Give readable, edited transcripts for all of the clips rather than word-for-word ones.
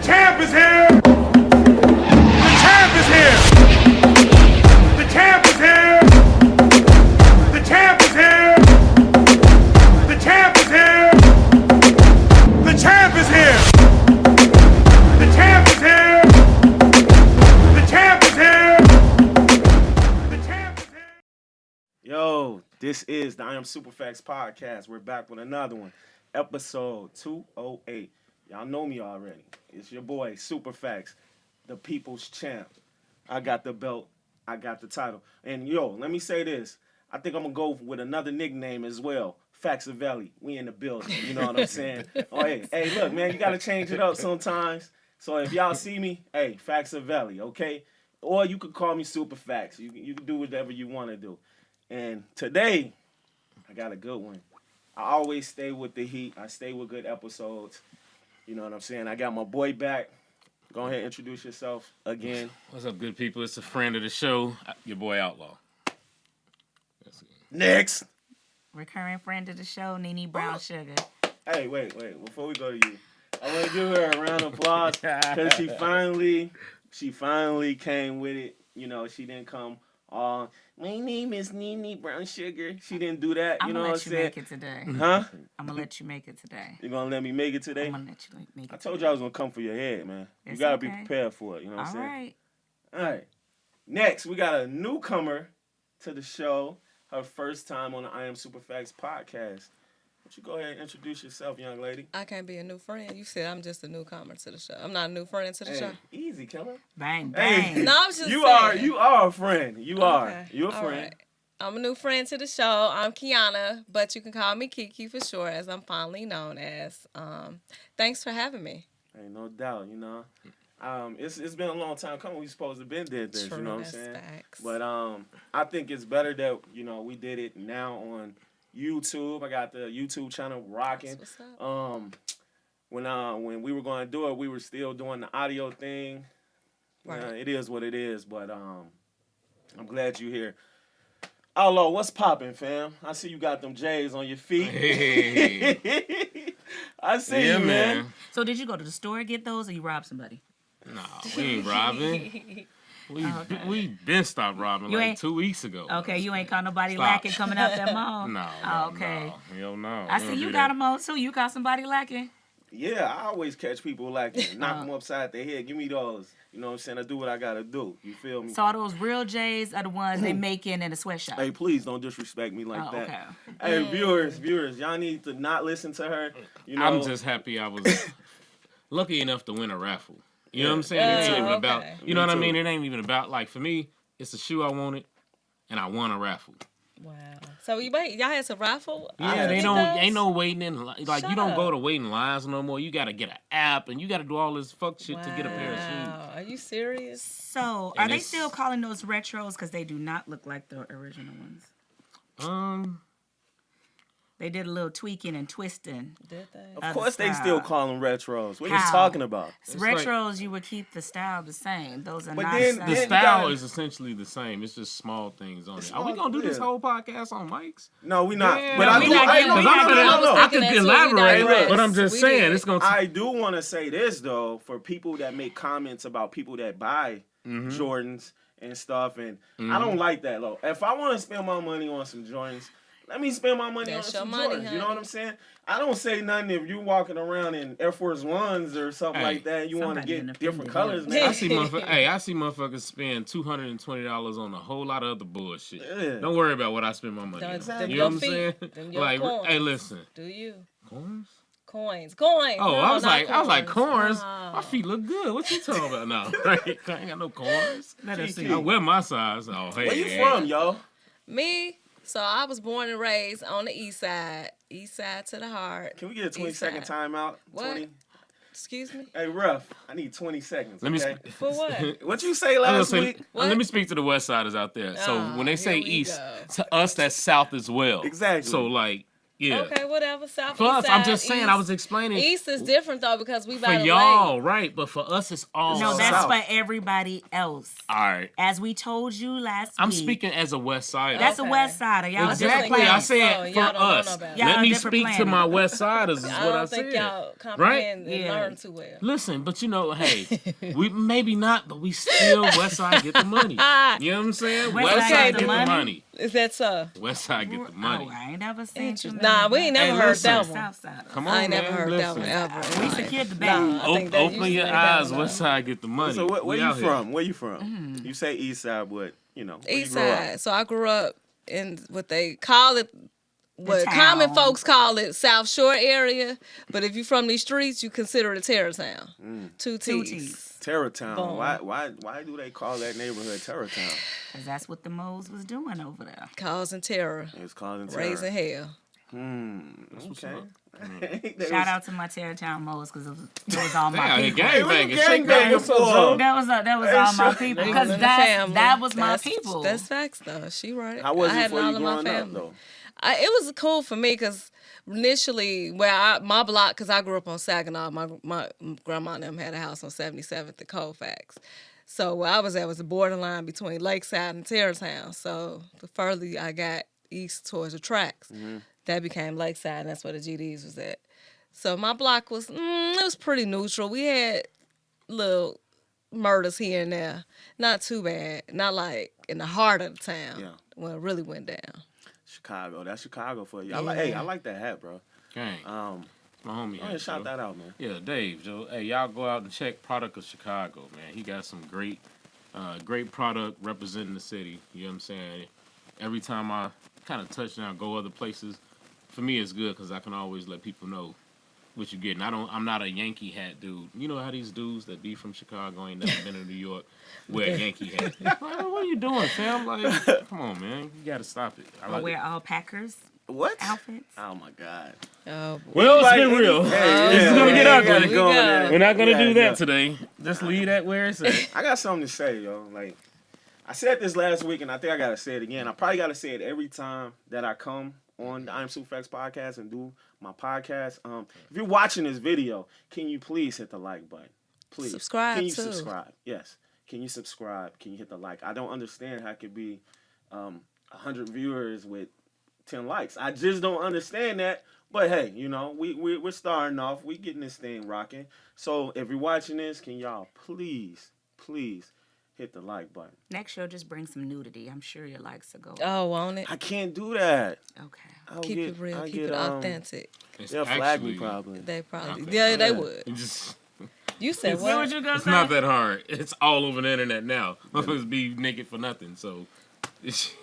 champ is here! The champ is here! The champ is here! The champ is here! The champ is here! The champ is here! The champ is here! The champ is here! The champ is here! Yo, this is the IamSuperFacts podcast. We're back with another one. Episode 208. Y'all know me already. It's your boy, SuperFacts, the people's champ. I got the belt. I got the title. And yo, let me say this. I think I'm going to go with another nickname as well. Faxavelli. We in the building. You know what I'm saying? Oh, hey, look, man, you got to change it up sometimes. So if y'all see me, hey, Faxavelli, okay? Or you could call me SuperFacts. You can do whatever you want to do. And today, I got a good one. I always stay with the heat. I stay with good episodes. You know what I'm saying? I got my boy back. Go ahead and introduce yourself again. What's up, good people? It's a friend of the show, your boy Outlaw. Next. Recurring friend of the show, NeNe Brownsugar. Hey, wait. Before we go to you, I want to give her a round of applause because she finally came with it. You know, she didn't come all, my name is NeNe Brownsugar. She didn't do that. You know what I'm saying? I'm going to let you make it today. Huh? I'm going to let you make it today. You're going to let me make it today? I'm going to let you make it I told you I was going to come for your head, man. You got to be prepared for it. You know what I'm saying? All right. Next, we got a newcomer to the show. Her first time on the IamSuperFacts podcast. Why don't you go ahead and introduce yourself, young lady? I can't be a new friend. You said I'm just a newcomer to the show. I'm not a new friend to the show. Easy, killer. Bang, Hey, bang. No, I was just you saying. are a friend. You are. Okay. You're a All friend. right. I'm a new friend to the show. I'm Kiana, but you can call me KeKe for short, as I'm fondly known as. Thanks for having me. Ain't no doubt, you know. It's been a long time coming. We supposed to been did this, True, you know what I'm that's saying? facts. But I think it's better that, you know, we did it now on YouTube. I got the YouTube channel rocking. That's what's up. When we were going to do it, we were still doing the audio thing. Right. It is what it is, but I'm glad you're here. Outlaw, what's popping, fam? I see you got them J's on your feet. Hey. I see you, man. So did you go to the store and get those or you robbed somebody? Nah, we ain't robbing. We been stopped robbing You like ain't- 2 weeks ago. Okay, you ain't caught nobody Stop. lacking coming out that mall? No. Okay. Hell no. I see you got them on too. You got somebody lacking? Yeah, I always catch people like knock them upside their head. Give me those. You know what I'm saying? I do what I got to do. You feel me? So are those real J's are the ones they making in a sweatshop? Hey, please don't disrespect me like that. Okay. Hey, viewers, y'all need to not listen to her. You know, I'm just happy I was lucky enough to win a raffle. You know what I'm saying? It ain't even about, you know what I mean? It ain't even about, like, for me, it's a shoe I wanted, and I won a rafful. Wow. So y'all had some raffle? Yeah, they don't, ain't no waiting in, like, Shut you don't go up. to waiting lines no more. You got to get an app, and you got to do all this fuck shit to get a pair of shoes. Wow. Are you serious? So And are they it's- still calling those retros? Because they do not look like the original ones. They did a little tweaking and twisting. Did they? of course they still call them retros. What are you How? talking about? Retros, you would keep the style the same. Those are But not then- the The same. style gotta- is essentially the same. It's just small things on it. Are small- we gonna do this yeah. whole podcast on mics? No, we not. Yeah. But No, I we do. not I getting- know. we I not know, getting- I know. I could Thinking that too, we elaborate, digress. but I'm just We saying did. it's gonna. I do want to say this though, for people that make comments about people that buy Jordans and stuff, and I don't like that though. If I want to spend my money on some Jordans, let me spend my money That's on some your money, Jordans. You know what honey. I'm saying? I don't say nothing if you walking around in Air Force Ones or something Hey, like that. You want to somebody get done different offended colors, him. man. I see motherfuckers. I see motherfuckers spend $220 on a whole lot of other bullshit. Yeah. Don't worry about what I spend my money on. Them You your know what I'm feet. saying? Them your Like, coins. hey, listen, Do you? corns. Coins. Oh, No, I was not like corns. No. My feet look good. What you talking about now? I ain't got no corns. Let us see. KeKe. I wear my size. Oh, hey. Where you from, yo? Me? So I was born and raised on the east side. East side to the heart. Can we get a 20-second East side. timeout? What? 20? Excuse me? Hey, Ruff, I need 20 seconds. Let me. Okay? For what? What you say I'm gonna last say- week? What? Let me speak to the West Siders out there. So Oh, when they say here we East, go. to us that's South as well. Exactly. So like Yeah. Okay, whatever. South, For east us, side, I'm just saying, east. I was explaining. East is different though because we For by the y'all, lake. right? But for us, it's all No, that's south. for everybody else. All right. As we told you last I'm week. speaking as a West Sider. That's a West Sider. Y'all Exactly. different I plans. said for y'all don't know us. about it. Y'all Let me different speak to planet. my West Siders. Is I what don't I think said. y'all comprehend and Yeah. learn too well. Listen, but hey, we maybe not, but we still West Side get the money. You know what I'm saying? West Side get the money. Is that so? West Side get the money. Oh, I ain't never seen too many. Nah, we ain't never heard listen. that one. South Side. Come on, I ain't man. never heard listen. that one ever. We secured the bag. Nah, I think that Open you your say that eyes. one West Side get the money. So where We you out here. from? Where you from? You say East Side, but where East you grow up? Side. So I grew up in what they call it, what town. common folks call it South Shore area. But if you're from these streets, you consider it a terror town. Two T's. Terror Town. Boom. Why do they call that neighborhood Terror Town? Because that's what the moles was doing over there. Causing terror. It's causing terror. Raising hell. Okay. Shout out to my Terrytown moles because it was all my Hey, people. gangbanging. Shake gangbanging that. What's up, for? Joe? That was all my people because All in the family. that was my That's- people. That's facts though. She right. How was I it had for all you of my growing up, family. though? It was cool for me because initially, my block, because I grew up on Saginaw, my grandma and them had a house on 77th and Colfax. So where I was at was the borderline between Lakeside and Terrytown. So the further I got east towards the tracks, that became Lakeside, and that's where the GDs was at. So my block was, it was pretty neutral. We had little murders here and there. Not too bad. Not like in the heart of the town. Yeah. When it really went down. Chicago. That's Chicago for you. Yeah. I like that hat, bro. Gang. My homie. Go ahead, shout that out, man. Yeah, Dave, Joe. Hey, y'all go out and check Product of Chicago, man. He got some great product representing the city. You know what I'm saying? Every time I kind of touch down, go other places, for me it's good because I can always let people know what you're getting. I'm not a Yankee hat dude. You know how these dudes that be from Chicago ain't never been to New York wear a Yankee hat. What are you doing, fam? Like, come on, man. You got to stop it. I wear all Packers What? outfits. Oh my God. Oh, Well, Like, it's been real. hey, This is gonna get ugly. gotta go in go. there. We're not gonna do that Yeah. today. Just leave that where it's at. I got something to say, yo. Like, I said this last week, and I think I gotta say it again. I probably gotta say it every time that I come on the IamSuperFacts podcast and do my podcast. If you're watching this video, can you please hit the like button? Please. Subscribe, Can you too. subscribe? Yes. Can you subscribe? Can you hit the like? I don't understand how it could be 100 viewers with 10 likes. I just don't understand that. But hey, we're starting off. We getting this thing rocking. So if you're watching this, can y'all please hit the like button? Next show, just bring some nudity. I'm sure your likes will go up. Oh, won't it? I can't do that. Okay. I'll Keep it real. Keep it authentic. It's They'll flag me actually probably. They probably. Okay. Yeah, they Yeah. would. just You said What what? you gonna it's say? not that hard. It's all over the internet now. Motherfuckers be naked for nothing, so it's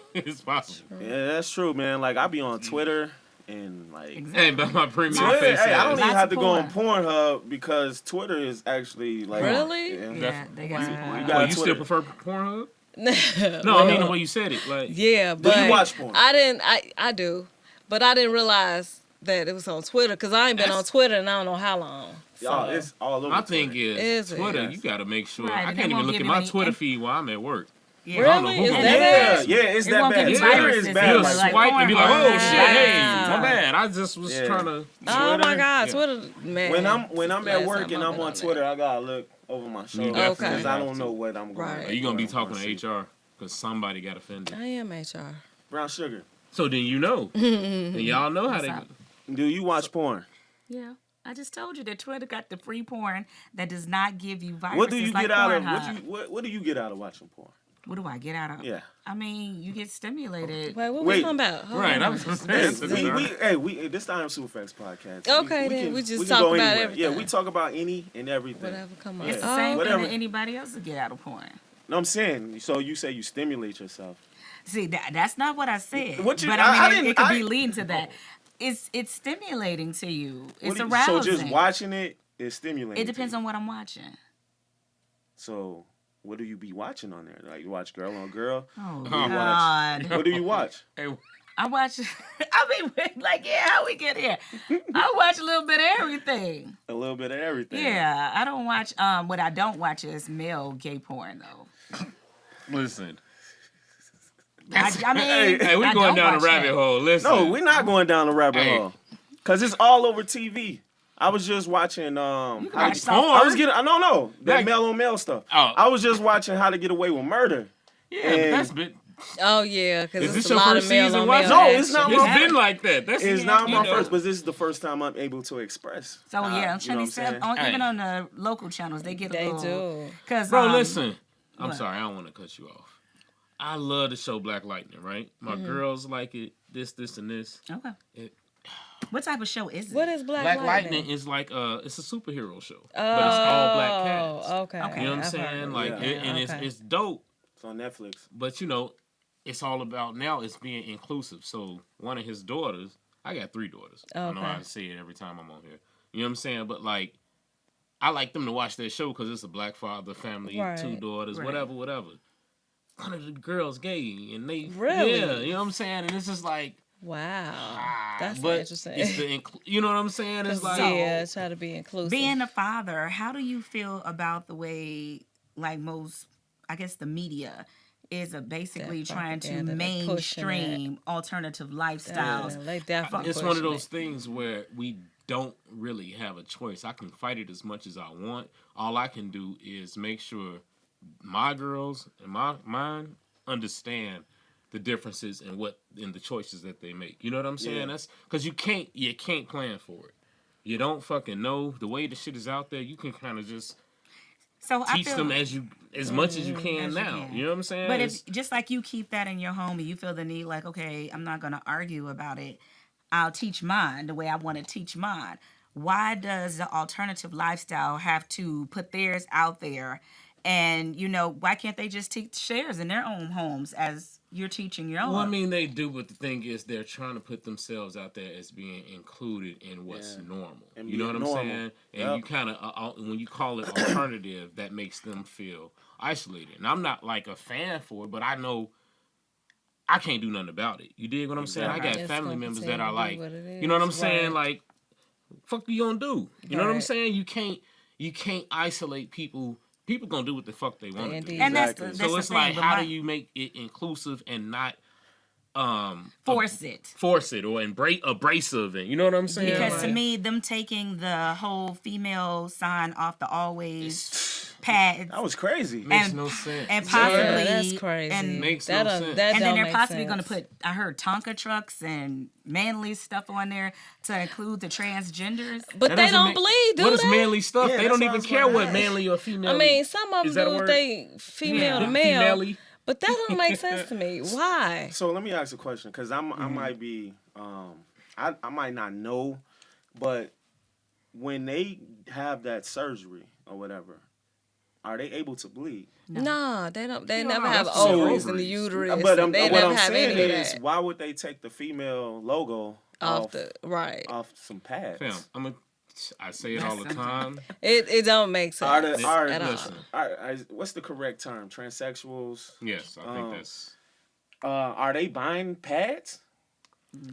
possible. Yeah, that's true, man. Like I be on Twitter and like. Exactly. Hey, but my premium Twitter, face hey, I don't ass. even Lots have to of go on Pornhub because Twitter is actually like. Really? Yeah. Yeah, they got some Wow. porn. You got Well, you still Twitter. prefer Pornhub? No, No, I mean the way you said it. Like, Yeah, but you watch porn? I didn't. I do, but I didn't realize that it was on Twitter because I ain't been on Twitter in I don't know how long. So. Y'all, it's all over. my thing Twitter. is Is it? Twitter. Yes. You got to make sure. Right, I and can't they even won't look give at you my any Twitter inf- feed while I'm at work. Yeah. I don't know who Really? Is gonna that do bad? Yeah, it's It that won't bad. give you Twitter viruses is either, bad. You'll like swipe and be like, Pornhub. oh shit, hey, Yeah. my bad. I just was Yeah. trying to. Oh my Twitter? God, Yeah. Twitter, man. When I'm at Last work time and I've I'm been on there. Twitter, I gotta look over my shoulder definitely because I have don't to. know what I'm going. Right. Are you gonna be what I'm talking see. to HR because somebody got offended? I am HR. Brownsugar. So then you know, and y'all know how they. up? Do you watch porn? Yeah. I just told you that Twitter got the free porn that does not give you viruses What do you like get out of Pornhub. what do you get out of watching porn? What do I get out of? Yeah. I mean, you get stimulated. Wait, what Wait. we talking about? Hold Right, on. I'm just saying. This time SuperFacts podcast. Okay, then. We just can talk go about anywhere. everything. Yeah, we talk about any and everything. Whatever, come on. It's the Yeah. same Whatever. thing that anybody else would get out of porn. No, I'm saying. So you say you stimulate yourself. See, that's not what I said. What you- but I I mean, didn't- it could I- be leading to that. It's stimulating to you. It's So arousing. just watching it is stimulating. It depends on what I'm watching. So what do you be watching on there? Like you watch Girl on Girl? Oh, you God. What do you watch? Hey, I watch, I mean, like, yeah, how we get here? I watch a little bit of everything. A little bit of everything. Yeah, I don't watch, what I don't watch is male gay porn, though. listen, I mean, Hey, we I going don't down a watch rabbit that. hole. Listen. No, we're not going down the rabbit Hey. hole. Cause it's all over TV. I was just watching You can how watch to- South I was Park. getting that Like- male on male stuff. Oh. I was just watching How to Get Away with Murder. Yeah, but And- that's been. Oh yeah, because Is it's this a your lot first of male season on watching? male. No, it's not action. my It's been like that. That's It's not my you know. first, but this is the first time I'm able to express. So yeah, I'm you know trying what to I'm say, saying? even Hey. on the local channels, they get a They little. do. Cause Bro, listen. I'm what? sorry, I don't want to cut you off. I love the show Black Lightning, right? My girls like it. This, and this. Okay. It- What type of show is it? What is Black Black Lightning? Lightning is like it's a superhero show, but it's all black cats. Okay. Okay. You know what I'm I've heard saying? of Like, it. and Okay. it's dope. It's on Netflix. But you know, it's all about now. It's being inclusive. So one of his daughters, I got 3 daughters. I know I say it every time I'm on here. You know what I'm saying? But like, I like them to watch that show because it's a black father family, Right. 2 daughters, Right. whatever. One of the girls gay, and they Really? yeah, you know what I'm saying? And it's just like, Wow, that's but interesting. it's the you know what I'm saying? It's like yeah, try to be inclusive. Being a father, how do you feel about the way, like most, I guess, the media is basically That trying to propaganda, they pushing mainstream alternative lifestyles? Yeah, they definitely it's one of pushing those it. things where we don't really have a choice. I can fight it as much as I want. All I can do is make sure my girls and mine understand the differences in the choices that they make. You know what I'm saying? Yeah. That's because you can't plan for it. You don't fucking know the way the shit is out there. You can kind of just So I teach feel, them as much as you can as you now. can. You know what I'm saying? But It's- if just like you keep that in your home and you feel the need, like, okay, I'm not going to argue about it. I'll teach mine the way I want to teach mine. Why does the alternative lifestyle have to put theirs out there? And, you know, why can't they just teach theirs in their own homes as you're teaching your own? Well, I mean, they do, but the thing is, they're trying to put themselves out there as being included in what's normal. And You know what being I'm normal. saying? And Yep. you kind of, when you call it alternative, that makes them feel isolated. And I'm not like a fan for it, but I know I can't do nothing about it. You dig what I'm saying? I got It's family gonna members continue that are to be like, what it you know what I'm is. saying? Right. Like, fuck you gonna do? You know what I'm Right. saying? You can't isolate people. People gonna do what the fuck they want to do. Indeed. and that's, Exactly. that's So the it's thing, like, but how my- do you make it inclusive and not force it? force it or abrasive, and you know what I'm saying? Because to Like, me, them taking the whole female sign off the always pads That was crazy. makes and- no sense. and Yeah, possibly that's crazy. and Makes that no don't- sense. that and don't then they're make possibly going to sense. put, I heard, Tonka trucks and manly stuff on there to include the transgenders. But That they doesn't don't make- bleed, do What is they? manly stuff? Yeah, They that's don't what I even was care gonna what ask. manly or female. I mean, some of Is them that a do word? they female to Yeah. male, Female-y. but that don't make sense to me. Why? So let me ask a question, because I might be, I might not know, but when they have that surgery or whatever, are they able to bleed? Nah, they don't. They No, never no, have that's female ovaries in the ovaries. uterus. But and they what never I'm have saying any of is, that why would they take the female logo off the right. off some pads? Fam, I say it all the time. It don't make sense Are the, are, at all. Listen. what's the correct term? Transsexuals? Yes, I think that's. Are they buying pads?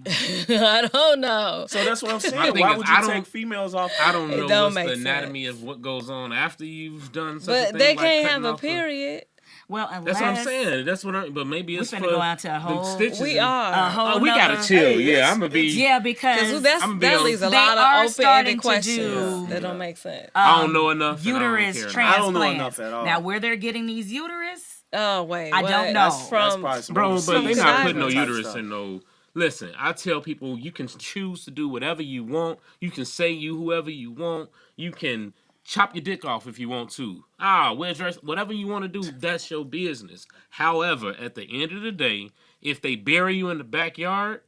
I don't know. So that's what I'm My saying. thing Why is, would I you don't- take females off? I don't It know don't what's the make anatomy sense. of what goes on after you've done such a But thing. they like can't cutting have a off period. Well, unless That's what I'm saying. That's what but maybe we're it's finna for go out to a the whole. stitches. We and- are. A whole Oh, we gotta nother- chill. Hey, Yeah, it's- I'm gonna be. Yeah, because Because that's I'm that being- leaves a They lot are of starting open-ended to questions do- that don't make sense. I don't know enough. and I don't uterus care enough. transplants. I don't know enough at all. Now, where they're getting these uterus, Oh wait, I what? don't know. That's That's from probably some Bro, overseas but they not putting no type uterus stuff. in no. Listen, I tell people you can choose to do whatever you want. You can say you whoever you want. You can chop your dick off if you want to. Wear dress, whatever you want to do. That's your business. However, at the end of the day, if they bury you in the backyard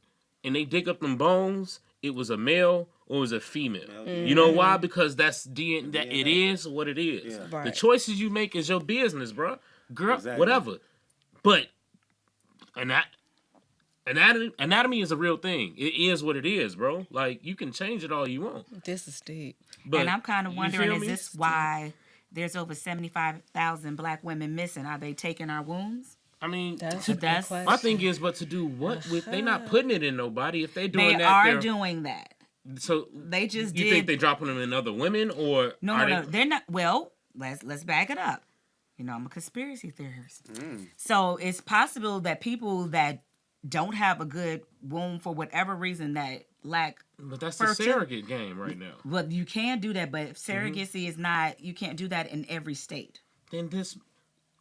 and they dig up them bones, it was a male or it was a female. You know why? Because that's DNA. That it is what it is. Yeah. Right. The choices you make is your business, bro. Girl, Exactly. whatever. But anatomy is a real thing. It is what it is, bro. Like, you can change it all you want. This is deep. But and I'm kind of you wondering, feel is me? this why there's over 75,000 black women missing? Are they taking our wombs? I mean, That's to- a good that's- question. my thing is, but to do what with? They not putting it in nobody. If they doing They that, are they're- doing that. So They just you did. think they dropping them in other women or no, are no, they? they're not. Well, let's back it up. I'm a conspiracy theorist. So it's possible that people that don't have a good womb for whatever reason that lack. But that's the fertility. surrogate game right now. Well, you can do that, but surrogacy is not. You can't do that in every state. Then this,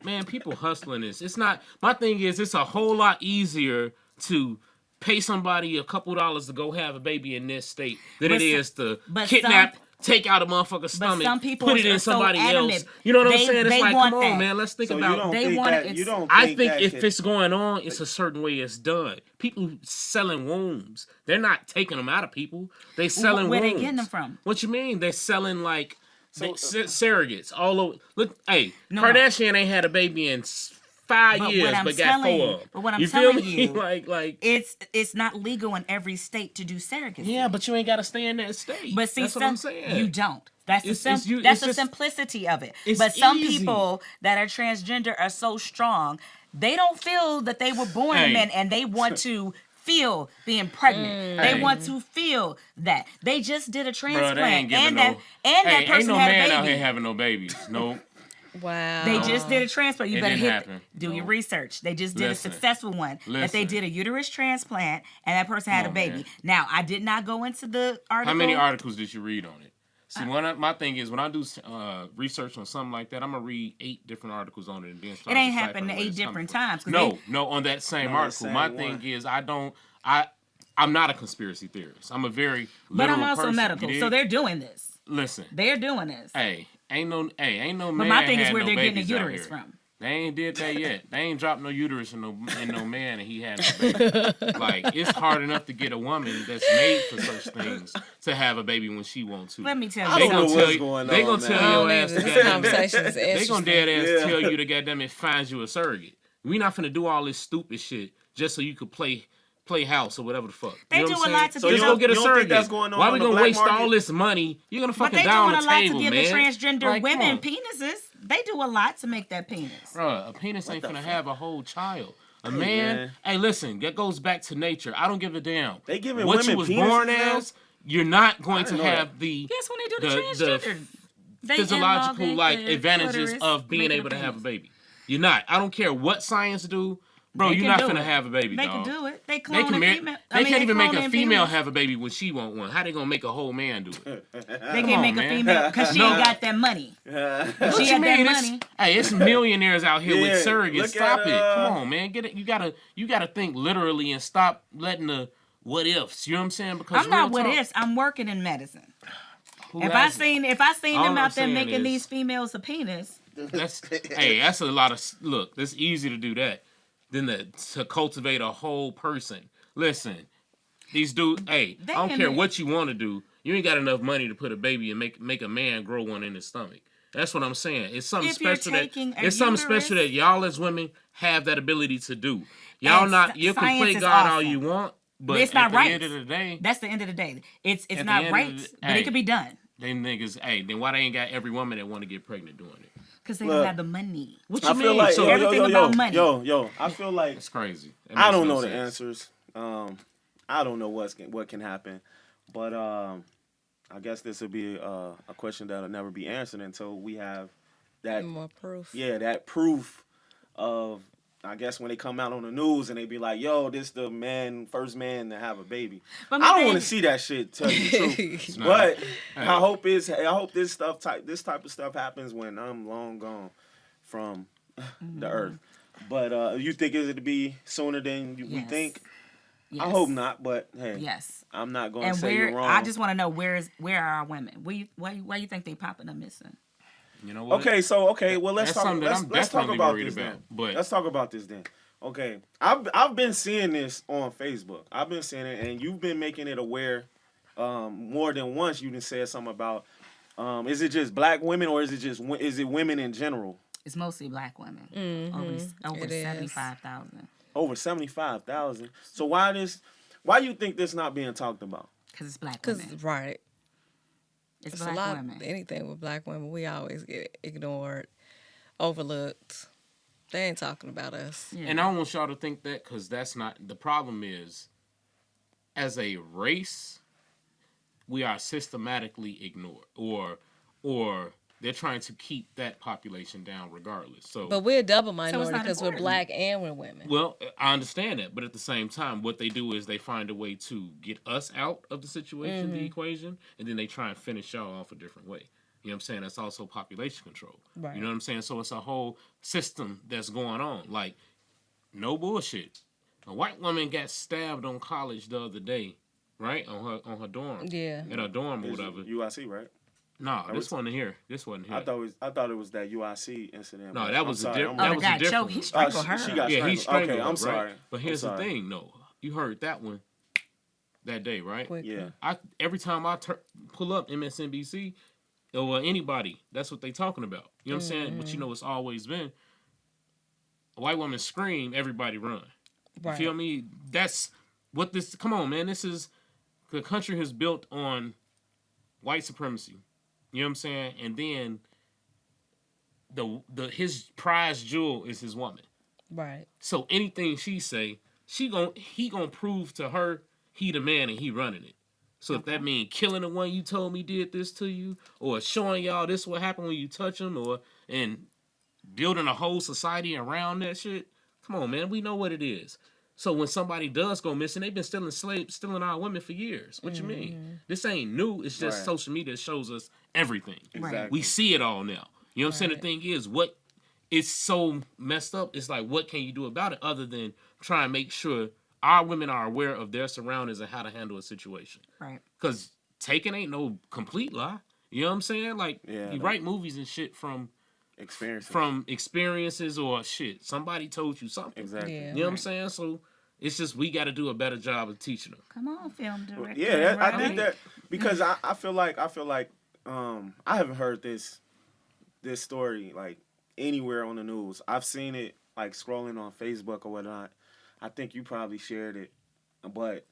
man, people hustling this. It's not. My thing is, it's a whole lot easier to pay somebody a couple dollars to go have a baby in this state than it is to kidnap. Take out a motherfucker's stomach, some people put it in are so somebody adamant. else. You know what I'm They- saying? It's they like, want come on, that. man. Let's think So about. I I think if it's going on, it's a certain way it's done. People selling wombs. They're not taking them out of people. They selling Where wombs. they getting them from? What you mean? They're selling like surrogates all over. Look, hey, No. Kardashian ain't had a baby in 5 But years, what I'm but got telling 4 you- of them. but what I'm you feel telling me? you- like. It's not legal in every state to do surrogacy. Yeah, but you ain't got to stay in that state. But see, that's what I'm saying. you don't. That's It's the just- simplicity of it. it's But some easy. people that are transgender are so strong, they don't feel that they were born Hey. men, and they want to feel being pregnant. They Hey. want to feel that. They just did a Bro, they transplant, ain't giving and no. that Ain't person no had man a out here baby. having no babies. No. Wow. They just did a transplant. You It better didn't hit. happen. Do your No. research. They just did Listen. a successful one. That they Listen. did a uterus transplant, and that person had Come a on, baby. man. Now, I did not go into the article. How many articles did you read on it? See, my thing is when I do research on something like that, I'm gonna read 8 different articles on it and then start It ain't deciphering happened where 8 it's coming different from. times. 'cause No, on that same On the article. same My one. thing is I'm not a conspiracy theorist. I'm a very But I'm literal also person, medical, you so dig? they're doing this. Listen. They're doing this. Hey, ain't no man. But my thing is had where no they're getting the babies out uterus here. from. They ain't did that yet. They ain't dropped no uterus in no man, and he had no baby. Like, it's hard enough to get a woman that's made for such things to have a baby when she wants to. Let me tell I you. don't They know gonna what's tell you. going They on, gonna man. tell I your don't ass either. to This goddamn. conversation is They gonna interesting. dead ass Yeah. tell you to goddamn it find you a surrogate. We not finna do all this stupid shit just so you could play house or whatever the fuck. They you know do what a I'm lot saying? to So give just them- go get a You don't think surrogate. that's going on Why on we the gonna black waste all market? this money? You're gonna But fucking they down doing the a lot table, to give man. the transgender Like, come women on. penises. They do a lot to make that penis. Bruh, a penis ain't finna have a whole child. A Hey, man, man. hey, listen, that goes back to nature. I don't give a damn. They giving what you women was penises born now? as. You're not going to didn't know have the Guess when they do the the transgender, they physiological elongate like their advantages clitoris, of being making able to have a penis. baby. You're not. I don't care what science do, bro. They You're can not do finna it. have a baby, They dog. can do it. They They clone can a make. female. They can't even make clone a in female penis. have a baby when she want one. How they gonna make a whole man do it? They Come can on, make a man. female because she ain't got that money. What She you had that mean? money. Hey, it's millionaires out here with Yeah, surrogates. look Stop at, it. Come on, man. Get it. You gotta think literally and stop letting the what ifs. You know what I'm saying? Because I'm not real what talk, ifs. I'm working in medicine. who If I hasn't? seen All them I'm out there saying making is- these females a penis, That's that's a lot of look. That's easy to do that than to cultivate a whole person. Listen, these dudes. Hey, They I don't in care it. what you want to do. You ain't got enough money to put a baby and make a man grow one in his stomach. That's what I'm saying. It's something If you're special that taking a it's something special uterus- that y'all as women have that ability to do. Y'all And not you can science play is God all awesome. you want, but it's not at the right. end of the day, That's the end of the day. It's At the not end of right, the- but hey. it could be done them niggas. Hey, then why they ain't got every woman that want to get pregnant doing it? because they Look. don't have the money. What you I mean? feel like So everything about money. Yo, I feel like it's crazy. That I makes don't no know the sense. answers. I don't know what can happen, but I guess this will be a question that'll never be answered until we have that More proof. that proof of. I guess when they come out on the news and they be like, "Yo, this the first man to have a baby." But I don't man- want to see that shit. Tell you the truth, not. but Hey. I hope this type of stuff happens when I'm long gone from the earth. But you think it'd be sooner than we Yes. think? Yes. I hope not, but hey, Yes. I'm not going to And say you're where wrong. I just want to know where are our women? Why you think they popping up missing? You know what? Well, let's That's talk. something that Let's, I'm let's talk definitely about worried this about, then. but- Let's talk about this then. Okay, I've been seeing this on Facebook. I've been seeing it, and you've been making it aware more than once. You done said something about is it just black women or is it women in general? It's mostly black women. Over It is. 75,000. Over 75,000. So why you think this not being talked about? Because it's black Cause women. right, It's it's a black lot. women. Anything with black women, we always get ignored, overlooked. They ain't talking about us. Yeah. And I don't want y'all to think that because that's not the problem. Is as a race, we are systematically ignored or they're trying to keep that population down regardless. So, But we're a double it's minority not because we're important. black and we're women. well, I understand that, but at the same time, what they do is they find a way to get us out of the situation, the equation, and then they try and finish y'all off a different way. You know what I'm saying? That's also population control. Right. You know what I'm saying? So it's a whole system that's going on. Like, no bullshit. A white woman got stabbed on college the other day, right? On her dorm. Yeah. At her dorm or whatever. UIC, right? No, this wasn't here. This wasn't here. I thought it was that UIC incident. No, but that I'm was a sorry, different. I'm- Oh, That the was guy a different. choked. He one. strangled her. She got Yeah, he strangled. strangled Okay, her, I'm right? sorry. But here's I'm the sorry. thing, though. You heard that one that day, right? Quick. Yeah. Every time I pull up MSNBC or anybody, that's what they talking about. You know what I'm saying? But you know, it's always been a white woman scream, everybody run. You Right. feel me? That's what this. Come on, man. This is the country is built on white supremacy. You know what I'm saying? And then his prize jewel is his woman. Right. So anything she say, he gonna prove to her he the man and he running it. So if that mean killing the one you told me did this to you, or showing y'all this what happened when you touch him, and building a whole society around that shit, come on, man, we know what it is. So when somebody does go missing, they've been stealing our women for years. What you mean? This ain't new. It's just Right. social media shows us everything. Exactly. We see it all now. You know what I'm saying? The thing is, what it's so messed up. It's like, what can you do about it other than try and make sure our women are aware of their surroundings and how to handle a situation? Right. Because taking ain't no complete lie. You know what I'm saying? Like, Yeah, you no. write movies and shit from experiences or shit. Somebody told you something. Exactly. Yeah. You know what I'm saying? So it's just we got to do a better job of teaching them. Come on, film director. Yeah, I right? think that because I feel like I haven't heard this story like anywhere on the news. I've seen it like scrolling on Facebook or whatnot. I think you probably shared it, but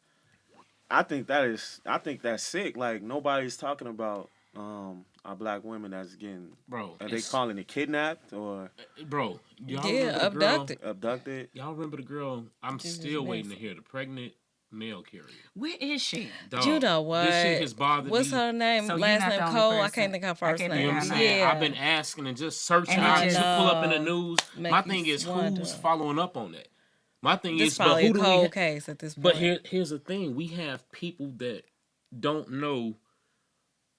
I think that's sick. Like nobody's talking about our black women that's getting. Bro, Are they calling it kidnapped or bro, y'all Yeah, remember the girl? abducted. abducted? Y'all remember the girl? I'm She was still waiting to missing. hear the pregnant mail carrier. Where is she? Dog, You know what? This shit has bothered What's me. her name? So you're Last not name the only Cole. I person. can't think of her I first can't You name. know what I'm saying? Yeah. I've been asking and just searching And it out just- to pull up in the news. Make My you thing is wonder. who's following up on that. My thing This is, but probably who a do we? cold case at this point. But here's the thing: we have people that don't know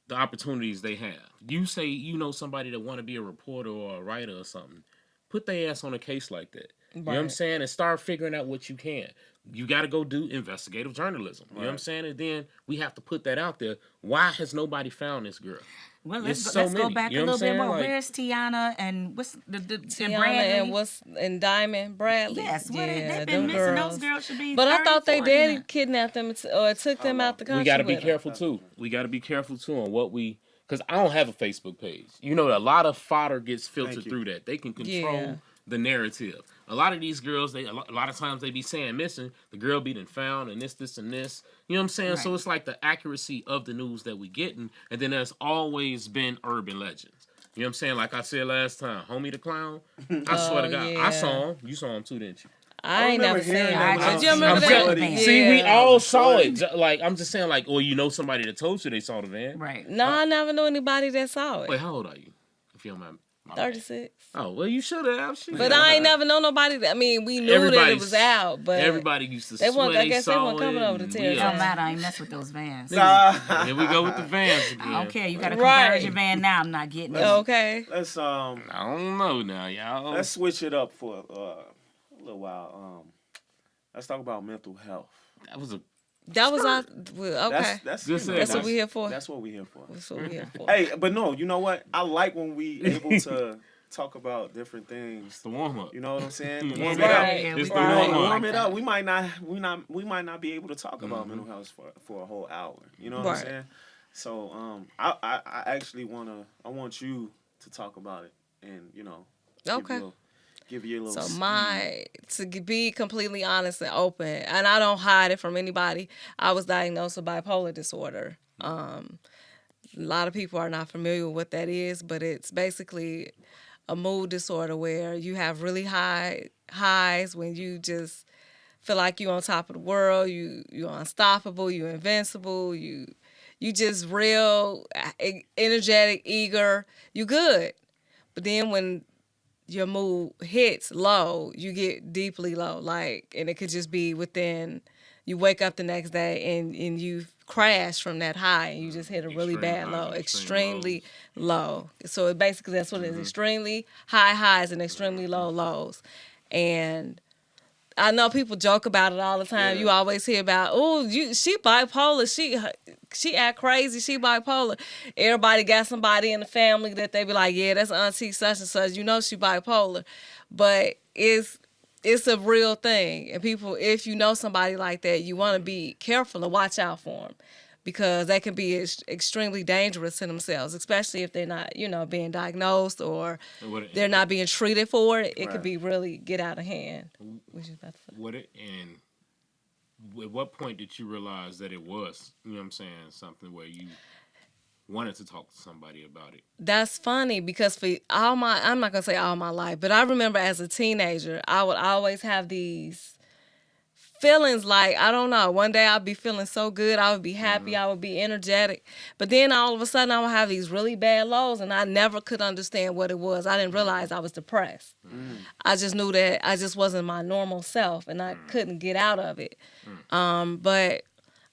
the opportunities they have. You say you know somebody that want to be a reporter or a writer or something. Put their ass on a case like that. You know what I'm Right. saying? And start figuring out what you can. You got to go do investigative journalism. You know what I'm Right. saying? And then we have to put that out there. Why has nobody found this girl? Well, It's let's so go many, back you a know what little I'm bit saying? more. Like- Where's Tiana and what's the Tiana Bradley? and Diamond Bradley. Yes, what yeah, they've them been missing. girls. Those girls should be. But I thought they 30, 40 daddy now. kidnapped them or took them out the country. We got to be with 'em. careful too. We got to be careful too on what we, because I don't have a Facebook page. You know, a lot of fodder gets filtered Thank you. through that. They can control Yeah. the narrative. A lot of these girls, a lot of times they be saying missing. The girl be done found and this and this. You know what I'm saying? So Right. it's like the accuracy of the news that we getting, and then there's always been urban legends. You know what I'm saying? Like I said last time, Homie the Clown. I swear to God, yeah. I saw him. You saw him too, didn't you? I ain't never remember seen hearing that. that But when you I was remember in that? Shorty. Yeah. See, we all saw Shorty. it. Like I'm just saying, like, or you know somebody that told you they saw the van. Right. No, I never knew anybody that saw it. Wait, how old are you? If you don't mind. my bad. 36. Oh, well, you should have. Shit. But I ain't never know nobody that, I mean, we knew that it Everybody's- was out, but Everybody used to they swear weren't- I they guess they saw weren't coming it, over to and tear we us It are- don't matter. I ain't mess with those vans. Here we go with the vans again. I don't care. You got a Right. conversion van now. I'm not getting it. okay. Let's I don't know now, y'all. let's switch it up for a little while. Let's talk about mental health. That was a That was our, well, okay. That's Good you know, That's what we here for. That's what we here for. That's what we here for. Hey, but no, you know what? I like when we able to talk about different things. the warm up. You know what I'm saying? To Yeah, warm right. it up. Yeah, It's we the right. warm-up. Warm it Like up. that. We might not be able to talk about mental health for a whole hour. You know what Right. I'm saying? So I actually want you to talk about it and Okay. give you a little. So to be completely honest and open, and I don't hide it from anybody, I was diagnosed with bipolar disorder. A lot of people are not familiar with what that is, but it's basically a mood disorder where you have really high highs when you just feel like you're on top of the world, you're unstoppable, you're invincible, you you just real energetic, eager, you good. But then when your mood hits low, you get deeply low. Like, and it could just be within, you wake up the next day and you crash from that high and you just hit a really Extreme bad highs low, and extremely extreme low. So it basically, that's what it is, extremely high highs and extremely low lows. And I know people joke about it all the time. Yeah. You always hear about, oh, she bipolar. She act crazy. She bipolar. Everybody got somebody in the family that they be like, yeah, that's auntie such and such. You know she bipolar, but it's a real thing. And people, if you know somebody like that, you want to be careful and watch out for them. Because they can be extremely dangerous to themselves, especially if they're not, being diagnosed or they're not being treated for it. It could be really get out of hand. What you about to say? At what point did you realize that it was, something where you wanted to talk to somebody about it? That's funny because I'm not gonna say all my life, but I remember as a teenager, I would always have these feelings like, I don't know, one day I'd be feeling so good, I would be happy, I would be energetic, but then all of a sudden I would have these really bad lows and I never could understand what it was. I didn't realize I was depressed. I just knew that I just wasn't my normal self and I couldn't get out of it. But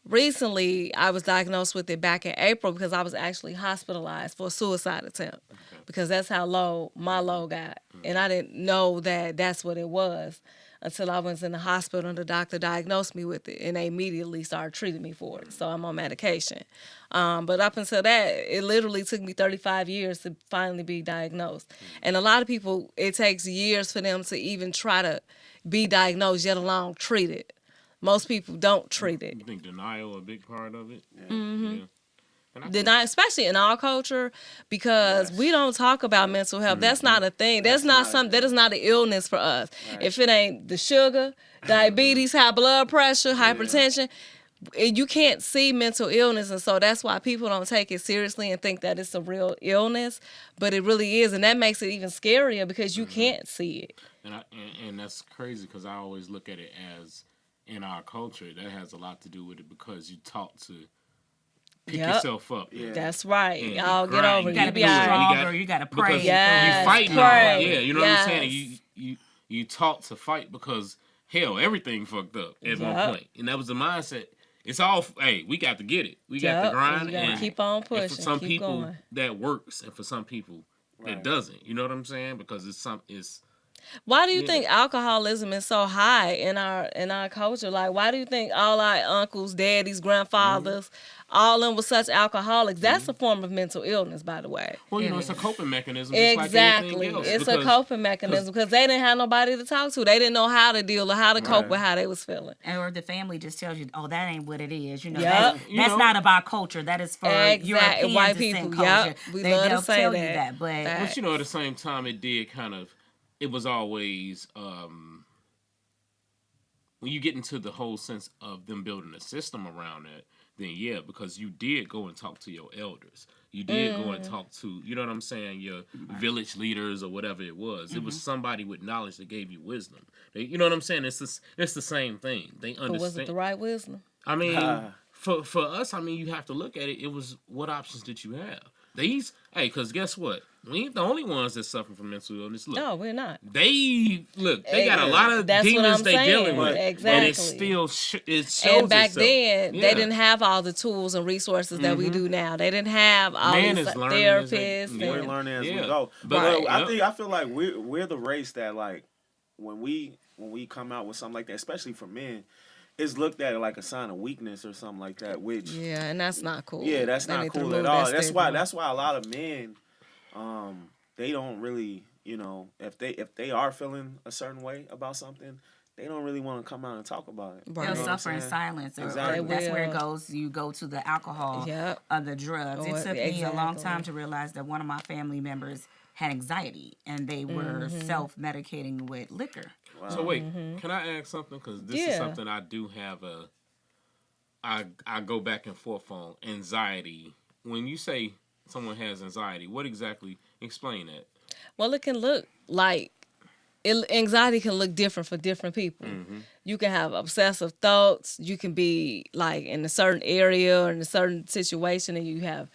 recently I was diagnosed with it back in April because I was actually hospitalized for a suicide attempt because that's how low my low got. And I didn't know that that's what it was until I was in the hospital and the doctor diagnosed me with it and they immediately started treating me for it. So I'm on medication. But up until that, it literally took me 35 years to finally be diagnosed. And a lot of people, it takes years for them to even try to be diagnosed, yet alone treated. Most people don't treat it. You think denial a big part of it? Yeah. Especially in our culture, because we don't talk about mental health. That's not a thing. That is not an illness for us. Right. If it ain't the sugar, diabetes, high blood pressure, hypertension, you can't see mental illness. And so that's why people don't take it seriously and think that it's a real illness, but it really is. And that makes it even scarier because you can't see it. And that's crazy because I always look at it as, in our culture, that has a lot to do with it because you taught to pick yourself up. Yeah. That's right. I'll get over it. You gotta be stronger. You gotta pray. Yes, you fighting pray. all. Yeah, you know what I'm saying? You taught to fight because hell, everything fucked up at one point. And that was the mindset. It's all, hey, we got to get it. We got to grind and keep on pushing. And for some people going. That works and for some people that doesn't. You know what I'm saying? Because it's why do you think alcoholism is so high in our culture? Like, why do you think all our uncles, daddies, grandfathers, all of them were such alcoholics? That's a form of mental illness, by the way. Well, it's a coping mechanism. Exactly. Like it's a coping mechanism because they didn't have nobody to talk to. They didn't know how to deal or how to cope with how they was feeling. Or the family just tells you, oh, that ain't what it is. Yep. That's not of our culture. That is for European white descent people. Culture. We love to say tell that. You that. But at the same time, it did kind of. It was always when you get into the whole sense of them building a system around it, then because you did go and talk to your elders. You did go and talk to, you know what I'm saying, your village leaders or whatever it was. It was somebody with knowledge that gave you wisdom. You know what I'm saying? It's the same thing. They understand. But was it the right wisdom? I mean, for us, I mean, you have to look at it. It was, what options did you have? Because guess what? We ain't the only ones that suffer from mental illness. Look, no, we're not. They got a lot of demons they dealing with. Exactly. And it still it shows And back itself. then, they didn't have all the tools and resources that we do now. They didn't have all these therapists. We're learning as we go. But I feel like we're the race that, like, when we come out with something like that, especially for men, it's looked at like a sign of weakness or something like that, which and that's not cool. Yeah, that's not cool at all. That's why a lot of men, they don't really, if they are feeling a certain way about something, they don't really want to come out and talk about it. They'll suffer in silence. Exactly. That's where it goes. You go to the alcohol or the drugs. It took me a long time to realize that one of my family members had anxiety and they were self-medicating with liquor. Wow. So wait, can I ask something? Because this is something I do have I go back and forth on anxiety. When you say someone has anxiety, what exactly? Explain that. Well, it can look like anxiety can look different for different people. You can have obsessive thoughts. You can be like in a certain area or in a certain situation, and you have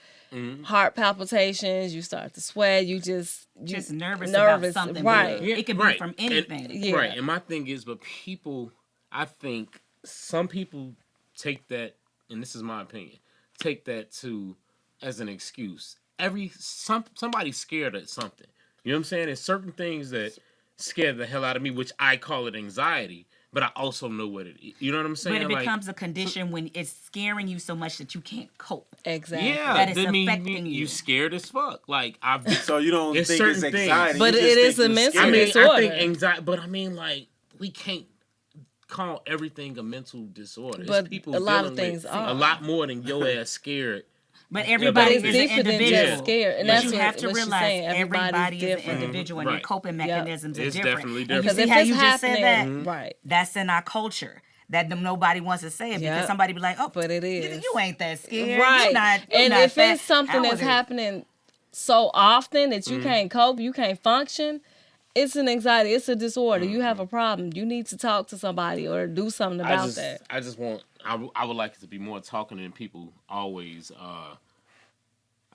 heart palpitations. You start to sweat. You just nervous about something. right? Yeah, it could be from anything. Right. And my thing is, but people, I think some people take that, and this is my opinion, take that as an excuse. Somebody's scared of something. You know what I'm saying? There's certain things that scare the hell out of me, which I call it anxiety, but I also know what it is. You know what I'm saying? But it becomes a condition when it's scaring you so much that you can't cope. Exactly. Yeah, that it's affecting affecting you. You scared as fuck. Like So you don't think it's anxiety, but you just it is think a you're mental scared. disorder. I think anxiety, but I mean, like, we can't call everything a mental disorder. But it's people a lot of dealing things with are. A lot more than your ass scared. But everybody it's is an deeper than individual. just scared, and But that's you what- have to what she's realize saying. everybody is an different. individual and their Right. coping mechanisms It's are different. definitely And you different. see If how it's you just said that? happening- right. That's in our culture. That nobody wants to say it because Yep. somebody be like, "Oh, But it is. You ain't that scared, Right. You're not And if that. it's something How that's is it?" happening so often that you can't cope, you can't function, it's an anxiety, it's a disorder. You have a problem. You need to talk to somebody or do something about that. I just want. I would like it to be more talking than people always.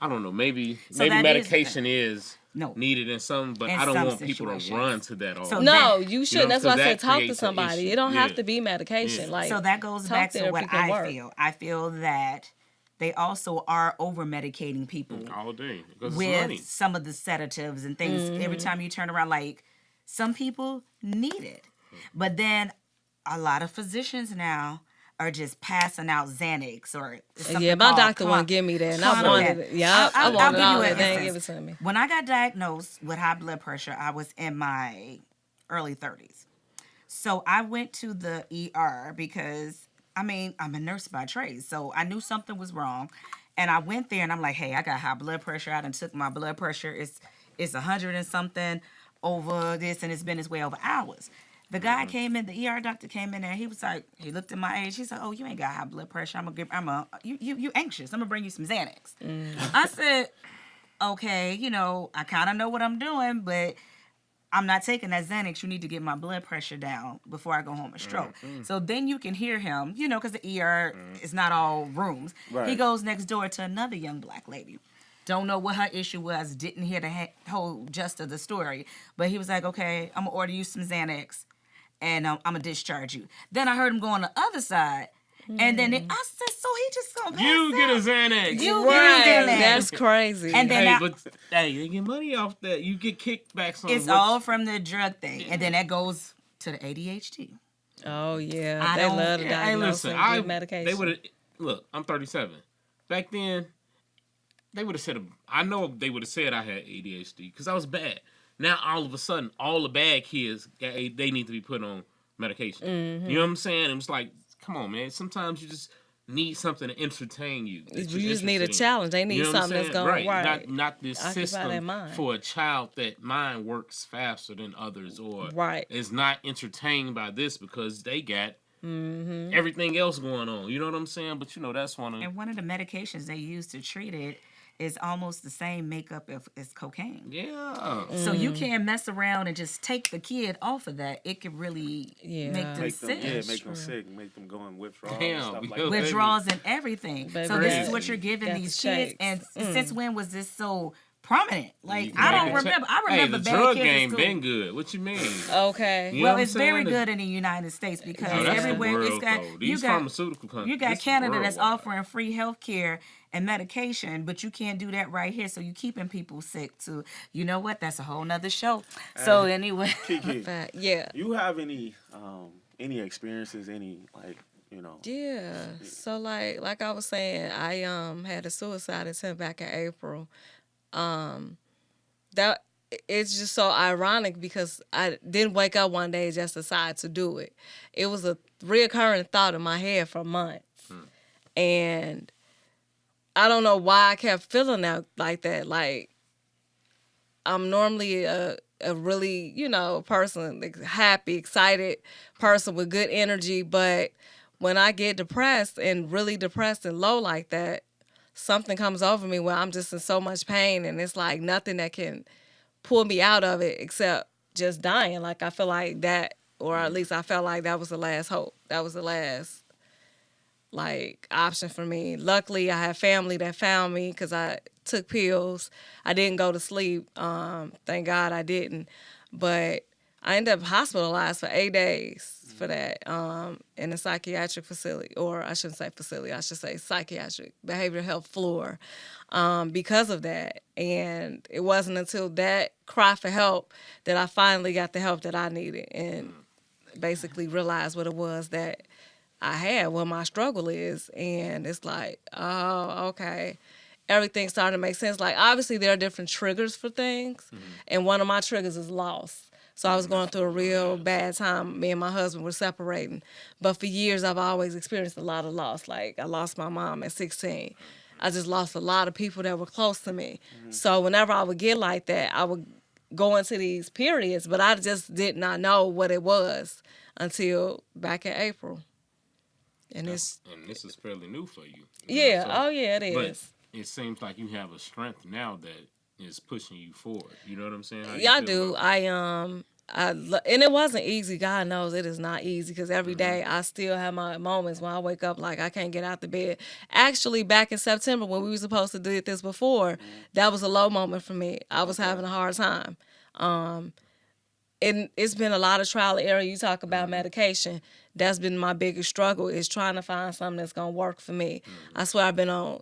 I don't know. Maybe that is- medication is No. needed in some, but In I don't some want people to situations. run to that all. So the No, time. you shouldn't. know, That's why I 'cause said that talk to creates an somebody. issue. It don't have Yeah. to be medication. Yeah. Like So that goes talk back to therapy what can I work. feel. I feel that they also are over medicating people all day because it's with money. some of the sedatives and things. Every time you turn around, like some people need it, but then a lot of physicians now are just passing out Xanax or something. Yeah, my called doctor wouldn't give me that, and I Clonopin. wanted it. Yeah, I I'll wanted give all you that. an They ain't give it instance. to me. When I got diagnosed with high blood pressure, I was in my early 30s. So I went to the ER because, I mean, I'm a nurse by trade. So I knew something was wrong. And I went there and I'm like, hey, I got high blood pressure. I done took my blood pressure. It's 100 and something over this, and it's been this way over hours. The guy came in, the ER doctor came in there. He was like, he looked at my age. He said, "Oh, you ain't got high blood pressure. You anxious. I'm gonna bring you some Xanax." I said, "Okay, I kind of know what I'm doing, but I'm not taking that Xanax. You need to get my blood pressure down before I go home and stroke." So then you can hear him, because the ER is not all rooms. Right. He goes next door to another young black lady. Don't know what her issue was. Didn't hear the whole gist of the story. But he was like, "Okay, I'm going to order you some Xanax, and I'm going to discharge you." Then I heard him go on the other side. And then I said, so he just going to pass You get a out. Xanax. You Right, get a Xanax. that's crazy. And then Hey, I- but they get money off that. You get kickbacks on it's what- all from the drug thing. And then that goes to the ADHD. oh yeah, I they don't- love to Hey, diagnose listen, and give medication. They would have look. I'm 37. Back then, they would have said. I know they would have said I had ADHD because I was bad. Now all of a sudden, all the bad kids they need to be put on medication. You know what I'm saying? It was like, come on, man. Sometimes you just need something to entertain you. that You you're just need a interested in. challenge. They need You know what I'm something that's saying? going right. Not this Occupy their system mind. for a child that mind works faster than others or Right. is not entertained by this because they got everything else going on. You know what I'm saying? But that's one of And one of the medications they use to treat it is almost the same makeup as cocaine. yeah. So you can't mess around and just take the kid off of that. It could really Yeah. make them Make them, sick. make them sick, make them go in withdrawal Damn, and stuff like yo, that. Withdrawals and everything. Baby, So this is that- what you're giving got these the kids. shakes. And since when was this so prominent? Like, You I can don't make a remember. check. I remember the bad drug kids game in school. been good. What you mean? Okay. You know Well, what I'm it's very saying? good in the United States because No, that's everywhere the world, it's got though. These you got pharmaceutical companies. you got this is Canada that's worldwide. offering free health care and medication, but you can't do that right here. So you keeping people sick too. You know what? That's a whole nother show. So anyway, KeKe, Yeah. you have any experiences, Yeah. So like I was saying, I had a suicide attempt back in April. That it's just so ironic because I didn't wake up one day and just decide to do it. It was a reoccurring thought in my head for months. And I don't know why I kept feeling like that. Like I'm normally a really, person, like, happy, excited person with good energy. But when I get depressed and really depressed and low like that, something comes over me where I'm just in so much pain and it's like nothing that can pull me out of it except just dying. Like, I feel like that, or at least I felt like that was the last hope. That was the last, like, option for me. Luckily, I had family that found me because I took pills. I didn't go to sleep. Thank God I didn't. But I ended up hospitalized for 8 days for that in a psychiatric facility, or I shouldn't say facility, I should say psychiatric behavioral health floor because of that. And it wasn't until that cry for help that I finally got the help that I needed and basically realized what it was that I had, what my struggle is. And it's like, oh, okay. Everything started to make sense. Like, obviously, there are different triggers for things. And one of my triggers is loss. So I was going through a real bad time. Me and my husband were separating. But for years, I've always experienced a lot of loss. Like, I lost my mom at 16. I just lost a lot of people that were close to me. So whenever I would get like that, I would go into these periods, but I just did not know what it was until back in April. And this is fairly new for you. Yeah, So, oh yeah, it but is. it seems like you have a strength now that is pushing you forward. You know what I'm saying? How you Yeah, I feel do. about And it wasn't easy. God knows it is not easy because every day I still have my moments when I wake up like I can't get out the bed. Actually, back in September when we were supposed to do this before, that was a low moment for me. I was having a hard time. And it's been a lot of trial and error. You talk about medication. That's been my biggest struggle is trying to find something that's going to work for me. I swear I've been on,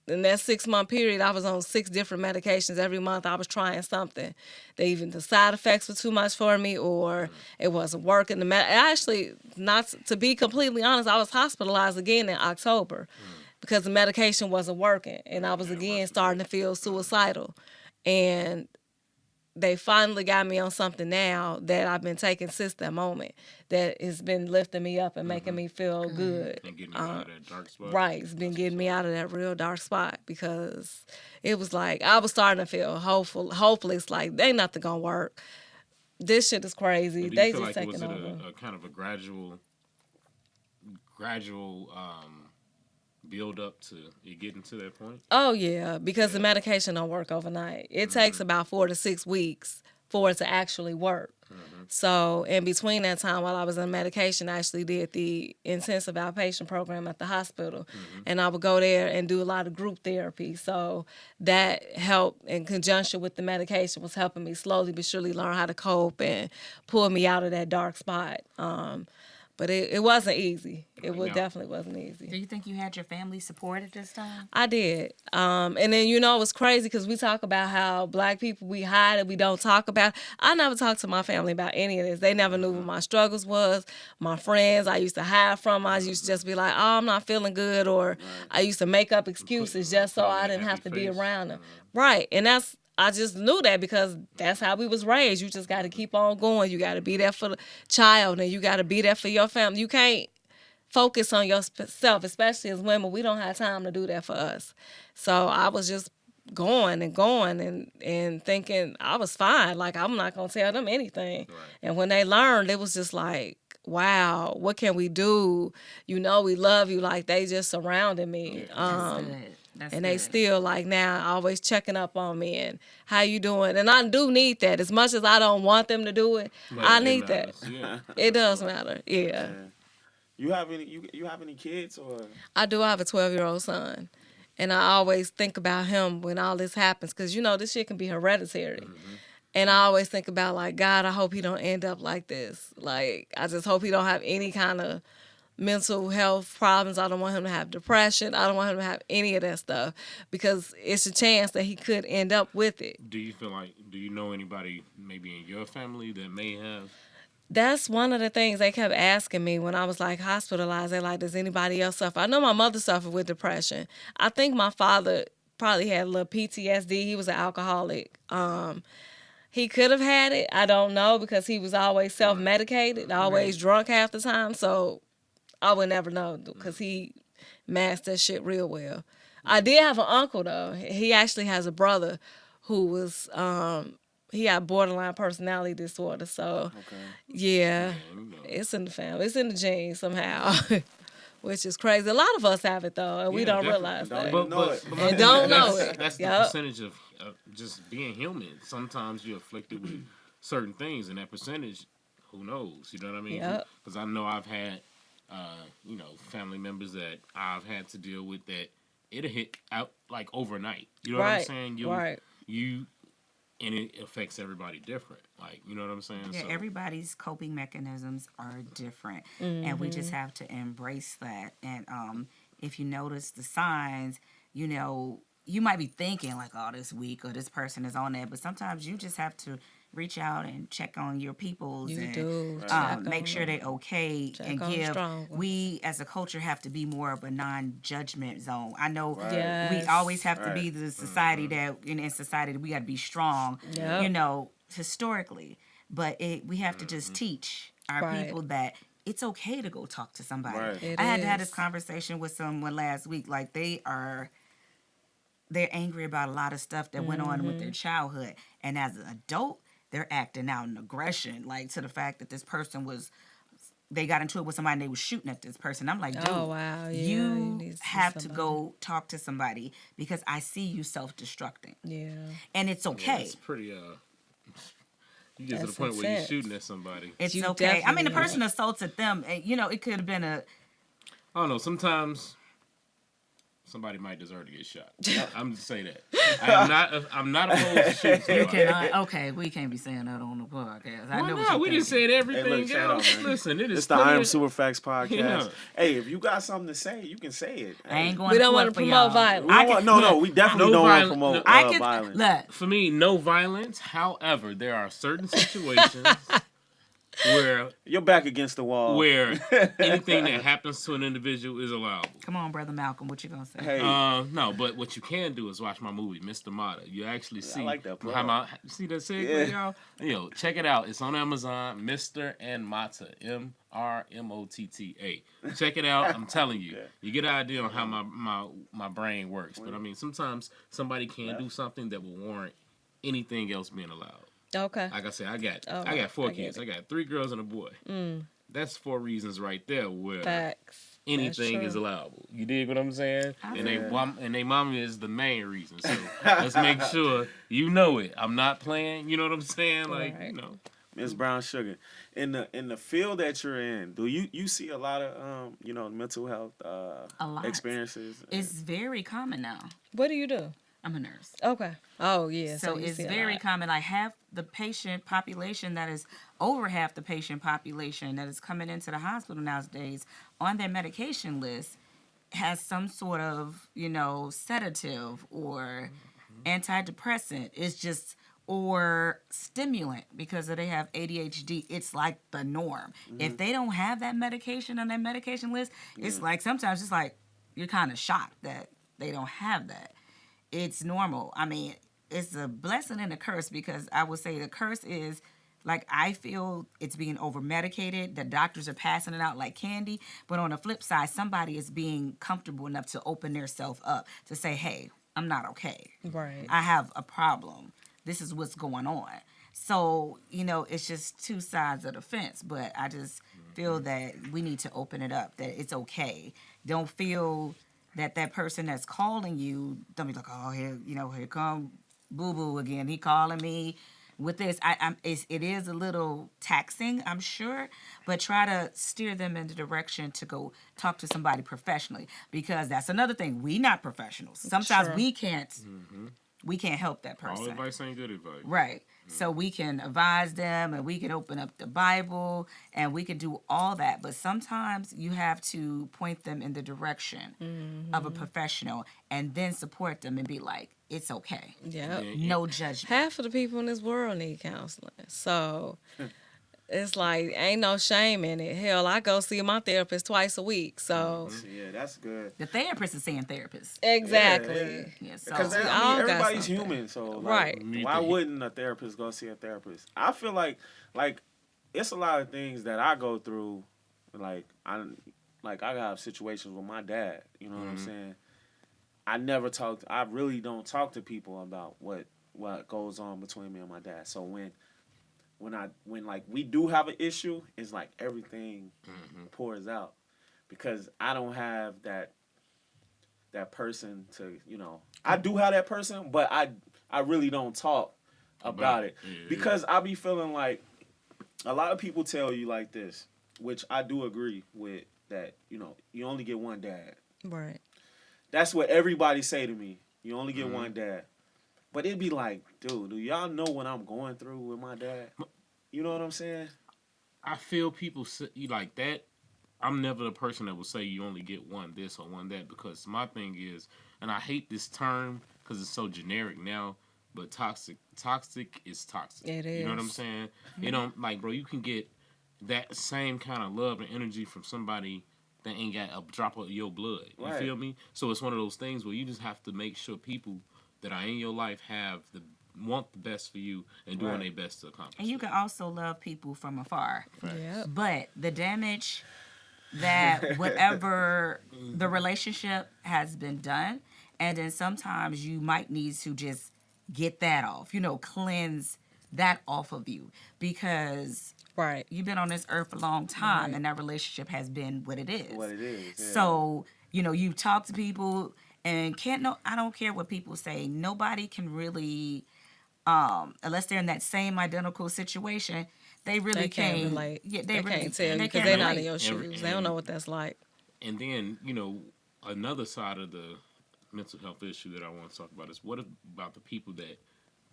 in that 6-month period, I was on 6 different medications. Every month I was trying something. The side effects were too much for me or it wasn't working. Actually, not to be completely honest, I was hospitalized again in October because the medication wasn't working. And I was again starting to feel suicidal. And they finally got me on something now that I've been taking since that moment that has been lifting me up and making me feel good. and getting you out of that dark spot? Right. It's been getting me out of that real dark spot because it was like I was starting to feel hopeless, like ain't nothing gonna work. This shit is crazy. Do you They feel just like was taking it over. a kind of a gradual build up to you getting to that point? Oh yeah, because the medication don't work overnight. It takes about 4 to 6 weeks for it to actually work. So in between that time while I was on medication, I actually did the intensive outpatient program at the hospital. And I would go there and do a lot of group therapy. So that helped in conjunction with the medication was helping me slowly but surely learn how to cope and pull me out of that dark spot. But it wasn't easy. Definitely wasn't easy. Do you think you had your family support at this time? I did. And then, it was crazy because we talk about how black people, we hide and we don't talk about. I never talked to my family about any of this. They never knew what my struggles was. My friends, I used to hide from. I used to just be like, oh, I'm not feeling good. Or I used to make up excuses just so I didn't have to be around them. Right. And I just knew that because that's how we was raised. You just got to keep on going. You got to be there for the child and you got to be there for your family. You can't focus on yourself, especially as women. We don't have time to do that for us. So I was just going and thinking I was fine. Like, I'm not going to tell them anything. Right. And when they learned, it was just like, wow, what can we do? We love you. Like, they just surrounded me. That's good. And they still like now always checking up on me and how you doing. And I do need that. As much as I don't want them to do it, I need that. Yeah. It does matter. Yeah. You have any kids or? I do. I have a 12-year-old son. And I always think about him when all this happens because, this shit can be hereditary. And I always think about, like, God, I hope he don't end up like this. Like, I just hope he don't have any kind of mental health problems. I don't want him to have depression. I don't want him to have any of that stuff because it's a chance that he could end up with it. Do you know anybody maybe in your family that may have? That's one of the things they kept asking me when I was like hospitalized. They're like, does anybody else suffer? I know my mother suffered with depression. I think my father probably had a little PTSD. He was an alcoholic. He could have had it. I don't know because he was always self-medicated, always drunk half the time. So I would never know because he masked that shit real well. I did have an uncle, though. He actually has a brother who was, he had borderline personality disorder. So, yeah, it's in the family. It's in the genes somehow, which is crazy. A lot of us have it, though, and we don't realize that. Don't know it. And don't know it. That's the percentage of just being human. Sometimes you're afflicted with certain things, and that percentage, who knows? You know what I mean? Yep. Because I know I've had, family members that I've had to deal with that it'll hit out like overnight. You know what I'm saying? And it affects everybody different. Like, you know what I'm saying? Yeah, So, everybody's coping mechanisms are different, and we just have to embrace that. And if you notice the signs, you might be thinking like, "Oh, this week or this person is on that," but sometimes you just have to reach out and check on your peoples You and do. Check make on sure them. they're okay Check and on the give. strong ones. We as a culture have to be more of a non-judgment zone. I know Right. we Yes. always have to Right. be the society that in society we got to be strong. Yep. Historically, but we have to just teach our Right. people that it's okay to go talk to somebody. Right. It I had to have this is. conversation with someone last week. Like they're angry about a lot of stuff that went on with their childhood, and as an adult, they're acting out in aggression, like to the fact that this person they got into it with somebody and they was shooting at this person. I'm like, dude, Oh, wow. Yeah, you you need to see have to somebody. go talk to somebody because I see you self-destructing, Yeah. and it's okay. it's pretty, you get to the That's point where you're intense. shooting at somebody. It's You okay. I mean, the definitely person assaulted them. And, it could have been I don't know. Sometimes somebody might deserve to get shot. I'm just saying that. I'm not opposed to shooting somebody. okay, we can't be saying that on the podcast. I Why know not? what We you're just said everything Hey, look, shout out, else. man. Listen, it is It's the I plenty Am of- SuperFacts podcast. Yeah. Hey, if you got something to say, you can say it. I ain't going We to don't court want to for promote y'all. violence. We definitely no don't want to violence- promote no, I can violence. look. For me, no violence. However, there are certain situations where You're back against the wall. anything that happens to an individual is allowable. Come on, brother Malcolm. What you gonna say? Hey, No, but what you can do is watch my movie, Mr. Mata. You actually see like that plug. how you see that segue, Yeah. y'all? Check it out. It's on Amazon, Mr. and Mata, MRMOTTA. Check it out. I'm telling you, you get an idea on how my brain works. But I mean, sometimes somebody can do something that will warrant anything else being allowed. Okay. Like I said, I got right. 4 I get kids. it. I got 3 girls and a boy. That's 4 reasons right there where Facts. anything That's is true. allowable. You dig what I'm saying? I And feel they mommy is the main reason. So let's make sure you know it. I'm not playing. You know what I'm saying? Like, Right. Miss Brownsugar, in the field that you're in, do you see a lot of mental health A lot. experiences? It's very common now. What do you do? I'm a nurse. Okay. Oh, yeah. So you it's see a very lot. common. Like half the patient population that is over half the patient population that is coming into the hospital nowadays on their medication list has some sort of, sedative or antidepressant. It's just or stimulant because they have ADHD. It's like the norm. If they don't have that medication on their medication list, it's like sometimes it's like you're kind of shocked that they don't have that. It's normal. I mean, it's a blessing and a curse because I would say the curse is like I feel it's being over medicated. The doctors are passing it out like candy. But on the flip side, somebody is being comfortable enough to open themselves up to say, hey, I'm not okay. Right. I have a problem. This is what's going on. So, it's just two sides of the fence. But I just feel that we need to open it up, that it's okay. Don't feel that person that's calling you, don't be like, oh, here come boo-boo again. He calling me with this. It is a little taxing, I'm sure, but try to steer them in the direction to go talk to somebody professionally because that's another thing. We not professionals. Sometimes Sure. we can't help that All person. advice ain't good advice. Right. So we can advise them and we can open up the Bible and we can do all that. But sometimes you have to point them in the direction of a professional and then support them and be like, it's okay. Yep. No judgment. Half of the people in this world need counseling. So it's like, ain't no shame in it. Hell, I go see my therapist twice a week. So Yeah, that's good. The therapist is saying therapist. exactly. Yeah, so Because We all got everybody's something. human, so like, Right. why wouldn't a therapist go see a therapist? I feel like it's a lot of things that I go through. I have situations with my dad. You know what I'm saying? I really don't talk to people about what goes on between me and my dad. So when we do have an issue, it's like everything pours out because I don't have that person to, I do have that person, but I really don't talk about it. Yeah. Because I be feeling like a lot of people tell you like this, which I do agree with, that, you know, you only get one dad. Right. That's what everybody say to me. You only get one dad. But it'd be like, dude, do y'all know what I'm going through with my dad? You know what I'm saying? I feel people say, like that. I'm never the person that will say you only get one this or one that, because my thing is, and I hate this term because it's so generic now, but toxic is toxic. It You know what I'm is. saying? You know, like, bro, you can get that same kind of love and energy from somebody that ain't got a drop of your blood. You Right. feel me? So it's one of those things where you just have to make sure people that are in your life want the best for you and doing their best to accomplish. And you it. can also love people from afar. Yep. But the damage that whatever the relationship has been done, and then sometimes you might need to just get that off, you know, cleanse that off of you, because Right. you've been on this earth a long time Right. and that relationship has been what it is. What it is. Yeah. So, you know, you talk to people and I don't care what people say. Nobody can really, unless they're in that same identical situation, they really They can't can't relate. Yeah, They really, can't tell you they because can't they're not relate. in your shoes. They don't know what that's like. And then, you know, another side of the mental health issue that I want to talk about is what about the people that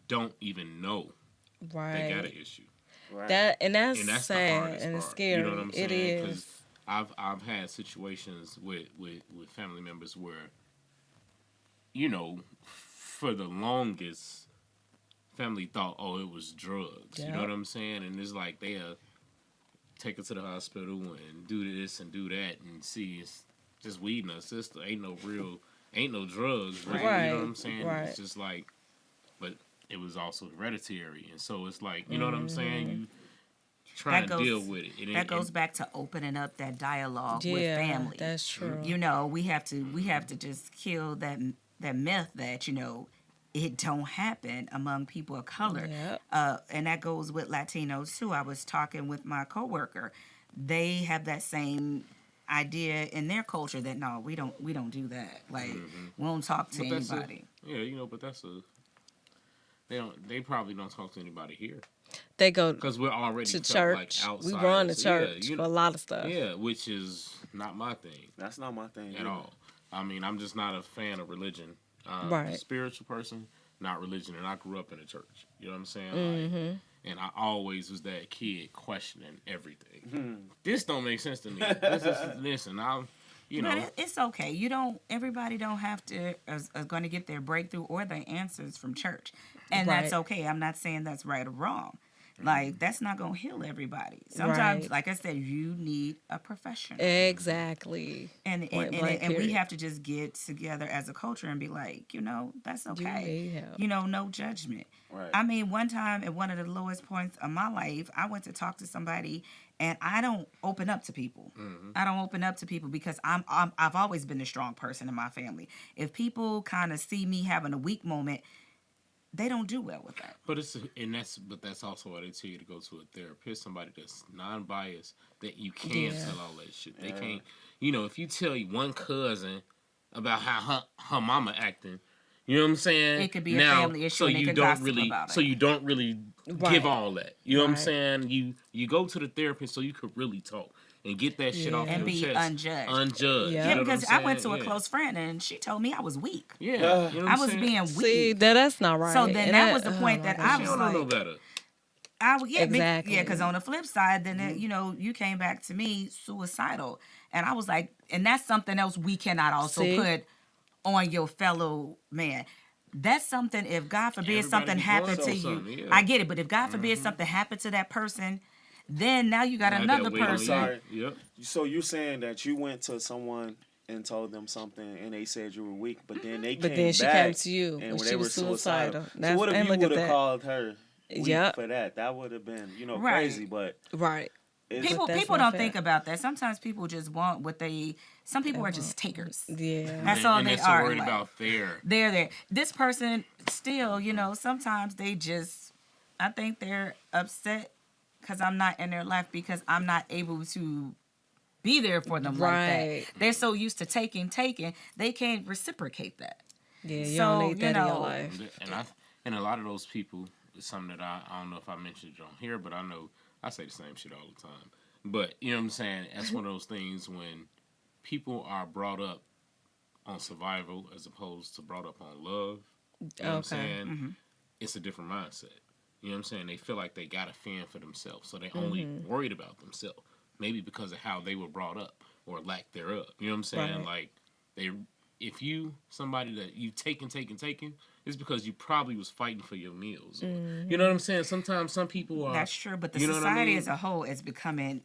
don't even know they got an Right. issue. Right. That's And that's the sad hardest and it's part. scary. You know what I'm saying? It is. 'Cause I've had situations with family members where, you know, for the longest, family thought, oh, it was drugs. You know Yep. what I'm saying? And it's like they'll take her to the hospital and do this and do that and see it's just weed in her sister. Ain't no drugs. Really. You know what I'm saying? Right. It's just like, but it was also hereditary. And so it's like, you know what I'm saying? You try That to goes- deal with it. That goes back to opening up that dialogue with Yeah, family. that's true. You know, we have to just kill that myth that, you know, it don't happen among people of color. Yep. And that goes with Latinos too. I was talking with my coworker. They have that same idea in their culture that no, we don't do that. Like we don't talk to But that's anybody. Yeah, you know, but they probably don't talk to anybody here They go because we're already to felt like church. We outsiders. run to church Yeah, for a lot of stuff. yeah, which is not my thing That's not my thing at either. all. I mean, I'm just not a fan of religion. Right. Spiritual person, not religion, and I grew up in a church. You know what I'm saying? Mm-hmm. Like, and I always was that kid questioning everything. Hmm. This don't make sense to me. Listen, I'm, you know, But it's okay. Everybody don't have to is going to get their breakthrough or their answers from church, and that's Right. okay. I'm not saying that's right or wrong. Like that's not gonna heal everybody. Sometimes, Right. like I said, you need a professional, Exactly. and Point blank, we period. have to just get together as a culture and be like, you know, that's okay. need help. You know, no judgment. Right. I mean, one time at one of the lowest points of my life, I went to talk to somebody, and I don't open up to people. I don't open up to people because I've always been a strong person in my family. If people kind of see me having a weak moment, they don't do well with that. but that's also why they tell you to go to a therapist, somebody that's non-biased, that you can Yeah. tell all that shit. They can't, you know, if you tell you one cousin about how her mama acting, you know what I'm saying? It could be a family issue So and they you could don't gossip really, about it. so you don't really Right. give all that. You know what I'm Right. saying? You go to the therapist so you could really talk and get that shit off Yeah. your And be chest. unjudged. Unjudged. Yeah. You Yeah, know what I'm because I went to saying? a close friend and she told me I was weak. Yeah. You know what I I'm was saying? being See, weak. that's not right. So then And that was the oh point my that gosh. I She was don't know no like, better. Exactly. because on the flip side, then you know, you came back to me suicidal, and I was like, and that's something else we cannot also See? put on your fellow man. That's something. If God forbid Everybody something be happened going to through you, something, yeah. I get it. But if God forbid something happened to that person, then now you got Now that another weight on you. person. sorry. Yep. So you're saying that you went to someone and told them something and they said you were weak, but then they But came then she back came to you and when they she were was suicidal. So what if And you look would at have that. called her weak Yep. for that? That would have been, you know, Right. crazy, but Right. it's, People that's people not don't fair. think about that. Sometimes people just want what they. Some people are just takers. Yeah. That's all and they they're so are. in worried life. about their They're there. This person still, you know, sometimes they just, I think they're upset because I'm not in their life because I'm not able to be there for them like Right. that. They're so used to taking, they can't reciprocate that. Yeah, you So, don't need you that in your know, life. and a lot of those people, it's something that I don't know if I mentioned it on here, but I know I say the same shit all the time. But you know what I'm saying? That's one of those things when people are brought up on survival as opposed to brought up on love. You know what I'm saying? It's a different mindset. You know what I'm saying? They feel like they got to fend for themselves, so they only worried about themselves. Maybe because of how they were brought up or lack thereof. You know what I'm saying? Right. Like if you somebody that you taking, it's because you probably was fighting for your meals. You know what I'm saying? Sometimes some people are. That's true, but the you know society what I mean? as a whole is becoming.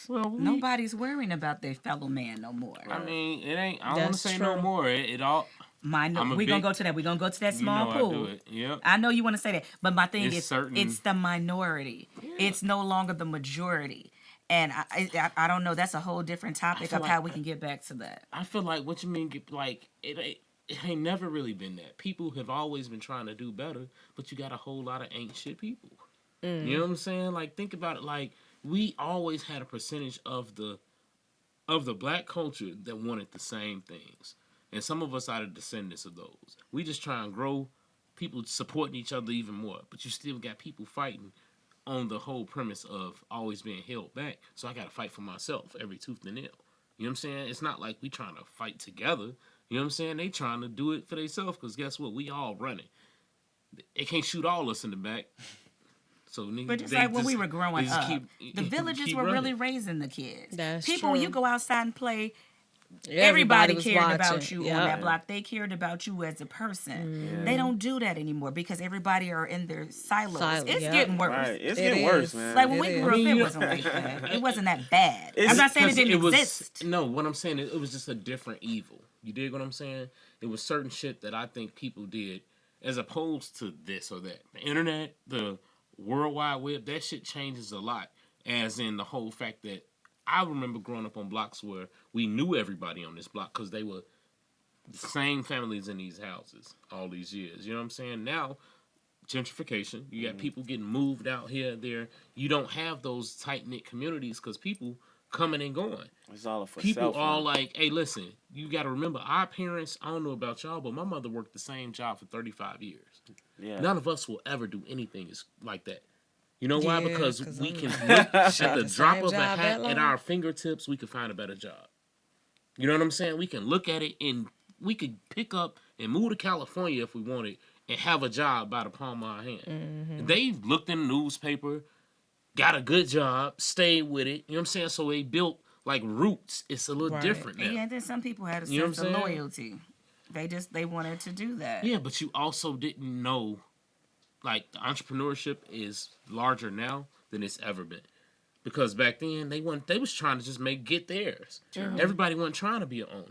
Well, Nobody's worrying about their fellow man no more. I mean, it ain't. I don't want to That's say no true. more. It all. We're gonna go to that. We're gonna go to that small I pool. do it. Yep. I know you want to say that, but my thing It's is, certain- it's the minority. Yeah. It's no longer the majority, and I don't know. That's a whole different topic feel of like- how we can get back to that. I feel like what you mean, like it ain't never really been that. People have always been trying to do better, but you got a whole lot of ain't shit people. You know what I'm saying? Like think about it. Like we always had a percentage of the black culture that wanted the same things, and some of us are the descendants of those. We just try and grow people supporting each other even more, but you still got people fighting on the whole premise of always being held back. So I got to fight for myself every tooth and nail. You know what I'm saying? It's not like we trying to fight together. You know what I'm saying? They trying to do it for themselves because guess what? We all running. They can't shoot all us in the back. So niggas, But just they like when we were growing they just up, the villages keep were running. really raising the kids. That's People, when true. you go outside and play, everybody was cared about watching. you Yep. on that block. They cared about you as a person. They don't do that anymore because everybody are in their silos. It's yep. getting worse. Right, it's It getting is. worse, man. Like when It we is. grew up, I mean, it you know- wasn't like that. It wasn't that bad. I'm It's- not saying it 'Cause didn't was, exist. No, what I'm saying, it was just a different evil. You dig what I'm saying? It was certain shit that I think people did as opposed to this or that. The internet, the World Wide Web, that shit changes a lot. As in the whole fact that I remember growing up on blocks where we knew everybody on this block because they were the same families in these houses all these years. You know what I'm saying? Now, gentrification, you got people getting moved out here, there. You don't have those tight-knit communities because people coming and going. It's all for People self. all man. like, hey, listen, you got to remember, our parents, I don't know about y'all, but my mother worked the same job for 35 years. Yeah. None of us will ever do anything like that. You know why? Yeah, Because 'cause we I'm- can look at the the drop same of a job hat that at long. our fingertips, we can find a better job. You know what I'm saying? We can look at it and we could pick up and move to California if we wanted and have a job by the palm of our hand. They looked in the newspaper, got a good job, stayed with it. You know what I'm saying? So they built like roots. It's a little Right. different now. Yeah, and then some people had a You know sense what of I'm saying? loyalty. They wanted to do that. Yeah, but you also didn't know, like, the entrepreneurship is larger now than it's ever been. Because back then, they was trying to just get theirs. Everybody wasn't trying to be an owner.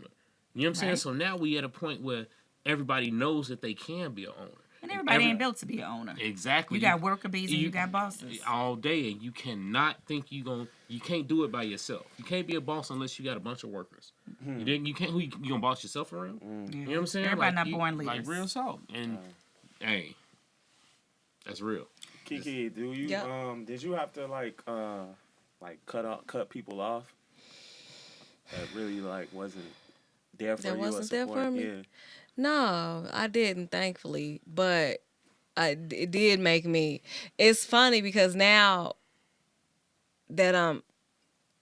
You know what I'm saying? Right. So now we at a point where everybody knows that they can be an owner. And everybody ain't built to be an owner. Exactly. You got worker bees and you got bosses. All day, and you cannot think you can't do it by yourself. You can't be a boss unless you got a bunch of workers. You can't. You gonna boss yourself around? You know what I'm saying? Everybody not you- born Like leaders. real talk. And hey, that's real. KeKe, do you Yep. did you have to like cut people off that really like wasn't there for That you? wasn't or there for support? me? Yeah. No, I didn't, thankfully. But it did make me. It's funny because now that I'm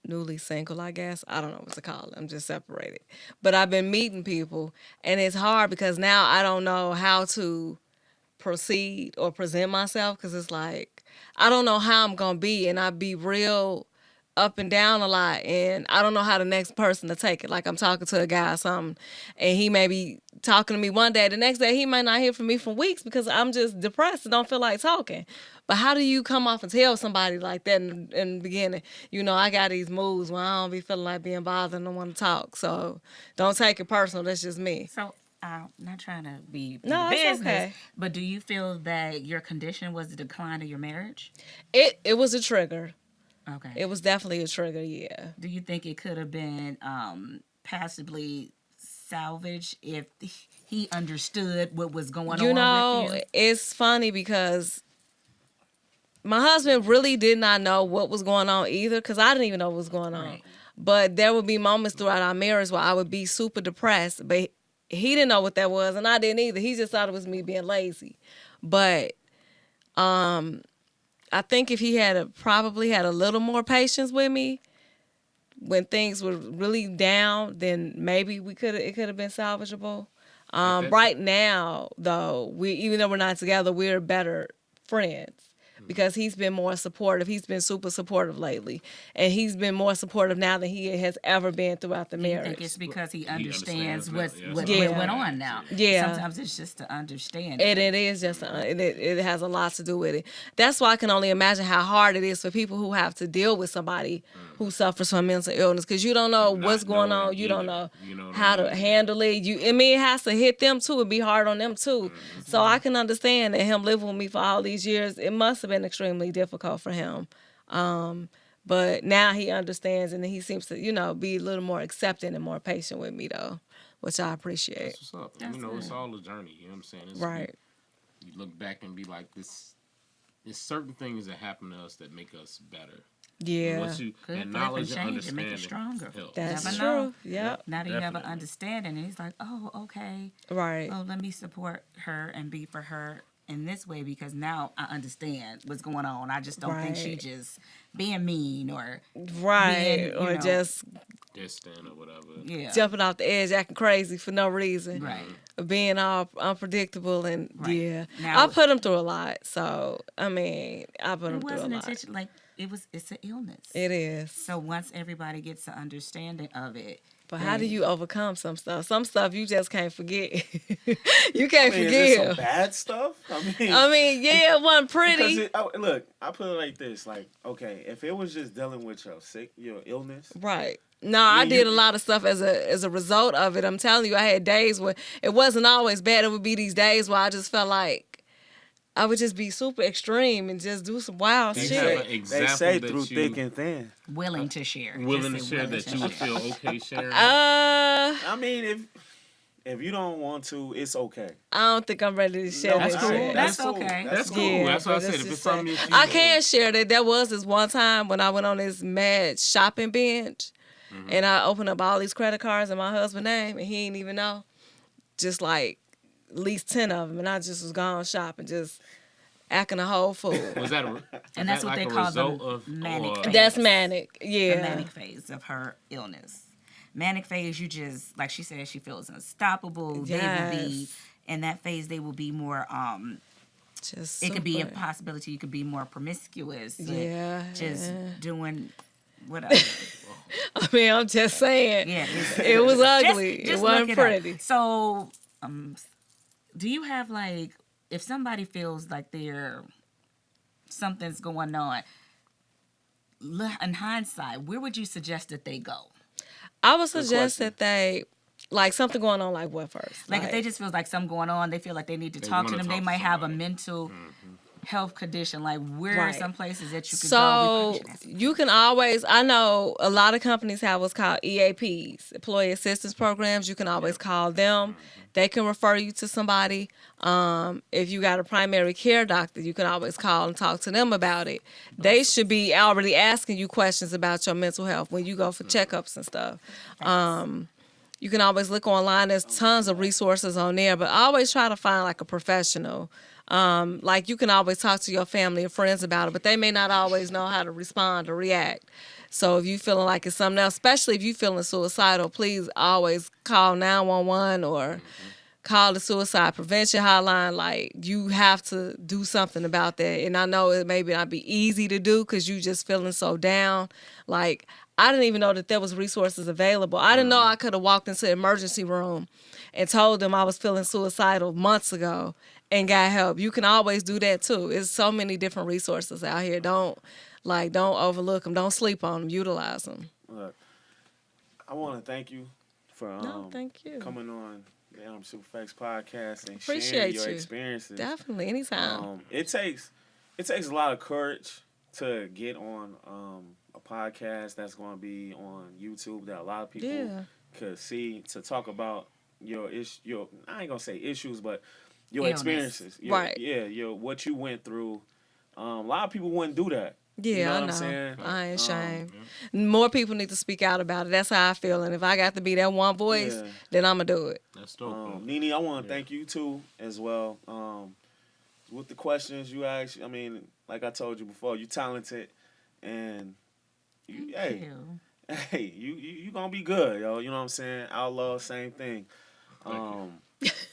newly single, I guess. I don't know what to call it. I'm just separated. But I've been meeting people, and it's hard because now I don't know how to proceed or present myself because it's like, I don't know how I'm going to be, and I be real up and down a lot, and I don't know how the next person to take it. Like I'm talking to a guy or something, and he may be talking to me one day, the next day he might not hear from me for weeks because I'm just depressed and don't feel like talking. But how do you come off and tell somebody like that in the beginning? You know, I got these moods where I don't be feeling like being bothered and don't want to talk. So don't take it personal. That's just me. So, not trying to be No, it's business, okay. but do you feel that your condition was the decline of your marriage? It was a trigger. Okay. It was definitely a trigger, yeah. Do you think it could have been passably salvaged if he understood what was going You on know, with you? it's funny because my husband really did not know what was going on either because I didn't even know what was going on. Right. But there would be moments throughout our marriage where I would be super depressed, but he didn't know what that was, and I didn't either. He just thought it was me being lazy. But I think if he had probably had a little more patience with me when things were really down, then maybe it could have been salvageable. Right now, though, even though we're not together, we're better friends because he's been more supportive. He's been super supportive lately, and he's been more supportive now than he has ever been throughout the Do you marriage. think it's because he understands now, yeah. what Yeah. went on now? Yeah. Sometimes it's just to understand. And it is just, it has a lot to do with it. That's why I can only imagine how hard it is for people who have to deal with somebody who suffers from mental illness, because you don't know Not what's going knowing on. You don't either. know You know what how I to mean? handle it. It has to hit them too and be hard on them too. So I can understand that him living with me for all these years, it must have been extremely difficult for him. But now he understands, and he seems to, be a little more accepting and more patient with me, though, which I appreciate. That's what's up. That's It's good. all a journey. You know what I'm saying? Right. You look back and be like, this. There's certain things that happen to us that make us better. Yeah. Once you Good and flip knowledge and and change and make it understanding stronger. helps. That's Never true. know. Yep. Now that you have an Definitely. understanding, and he's like, oh, okay. Right. Well, let me support her and be for her in this way because now I understand what's going on. I just don't think she Right. just being mean or Right. being, Or just Distant or whatever. yeah. jumping off the edge, acting crazy for no reason. Right. Being all unpredictable and Right. yeah. Now- I put him through a lot. So, I put him It through a wasn't lot. intentional. Like it's an illness. It is. So once everybody gets an understanding of it, But how do then- you overcome some stuff? Some stuff you just can't forget. You can't I mean, is it some forgive. bad stuff? Yeah, it wasn't pretty. Look, I put it like this: like, okay, if it was just dealing with your illness, Right. No, I mean, did you- a lot of stuff as a result of it. I'm telling you, I had days where it wasn't always bad. It would be these days where I just felt like I would just be super extreme and just do some wild They shit. have an they example say that through you thick and thin. willing to share. willing to Just say share willing that to you would share. feel okay sharing. I mean, if you don't want to, it's okay. I don't think I'm ready to share No, this That's cool. shit. That's cool. okay. That's cool. Yeah, That's what I but said. it's If it's just something like- that you I can share that. There was this one time when I went on this mad shopping binge, and I opened up all these credit cards in my husband's name, and he didn't even know. Just like at least 10 of them, and I just was gone shopping, just acting a whole fool. Was that And that's what like they a call the result of manic or- phase. That's manic. Yeah. The manic phase of her illness. Manic phase, you just like she said, she feels unstoppable. They will be Yes. in that phase. They will be more. Just It could be a super- possibility. You could be more promiscuous. and Yeah, Just yeah. doing whatever. I mean, I'm just saying. Yeah. It was ugly. It Just wasn't look it up. pretty. So, do you have like if somebody feels like something's going on? In hindsight, where would you suggest that they go? I would suggest question. that they, like something going on, like what first? Like if they just feel like something going on, they feel like they need to They talk to wanna them. talk They to might have a somebody. mental health condition. Like where are Right. some places that you could go? We So probably should ask- you can always, I know a lot of companies have what's called EAPs, Employee Assistance Programs. You can always call them. They can refer you to somebody. If you got a primary care doctor, you can always call and talk to them about it. They should be already asking you questions about your mental health when you go for checkups and stuff. You can always look online. There's tons of resources on there, but always try to find like a professional. Like you can always talk to your family and friends about it, but they may not always know how to respond or react. So if you feeling like it's something else, especially if you feeling suicidal, please always call 911 or call the suicide prevention hotline. Like you have to do something about that. And I know it may not be easy to do because you just feeling so down. Like I didn't even know that there was resources available. I didn't know I could have walked into the emergency room and told them I was feeling suicidal months ago and got help. You can always do that too. There's so many different resources out here. Don't overlook them. Don't sleep on them. Utilize them. Look, I want to thank you for No, thank you. coming on the IamSuperFacts podcast and Appreciate sharing your you. experiences. Definitely, anytime. It takes a lot of courage to get on a podcast that's going to be on YouTube that a lot of people Yeah. could see, to talk about your I ain't gonna say issues, but your Illness. experiences. Right. What you went through. A lot of people wouldn't do that. Yeah, You know I what know. I'm saying? I ain't ashamed. More people need to speak out about it. That's how I feel. And if I got to be that one voice, then I'm going to do it. That's dope. NeNe, I want to thank you too as well. with the questions you asked, I mean, like I told you before, you talented, and you, Thank you. you gonna be good, yo. You know what I'm saying? Outlaw, same thing. Thank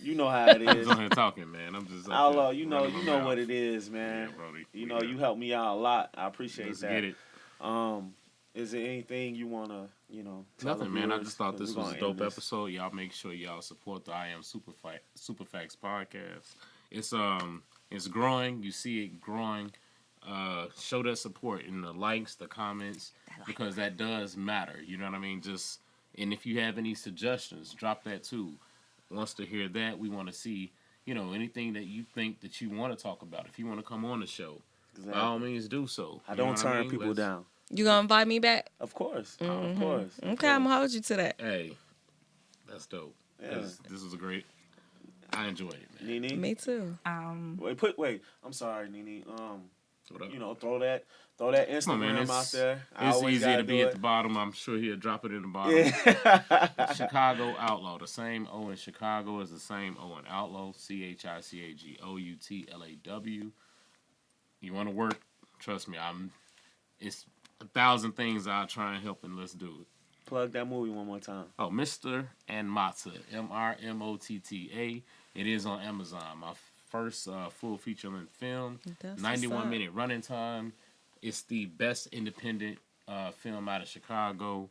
You know how it I'm is. just on here talking, man. I'm just up Outlaw, here you know running my mouth. what it is, man. Yeah, Brody. You know, you helped me out a lot. I appreciate Let's that. get it. Is there anything you wanna, tell Nothing, the man. I viewers? just thought 'Cause this we're was a gonna end dope this. episode. Y'all make sure y'all support the IamSuperFacts podcast. It's growing. You see it growing. Show that support in the likes, the comments, because that does matter. You know what I mean? And if you have any suggestions, drop that too. Wants to hear that. We want to see, anything that you think that you want to talk about. If you want to come on the show, Exactly. by all means do so. I You know don't what turn mean? people down. You gonna invite me back? Of course. Of course. Okay, I'm gonna hold you to that. Hey, that's dope. Yeah. This was a great. I enjoyed it, man. NeNe. Me too. Wait. I'm sorry, NeNe. What up? Throw that Instagram Come on, man. out there. I It's always easy gotta to be do at it. the bottom. I'm sure he'll drop it in the bottom. Yeah. Chicago Outlaw. The same O in Chicago is the same O in Outlaw. ChicagOutlaw. You want to work? Trust me. It's 1,000 things I'll try and help, and let's do it. Plug that movie one more time. Oh, Mr. and Motta. MRMOTTA. It is on Amazon. My first full feature-length film. That's 91-minute running time. It's the best independent film out of Chicago.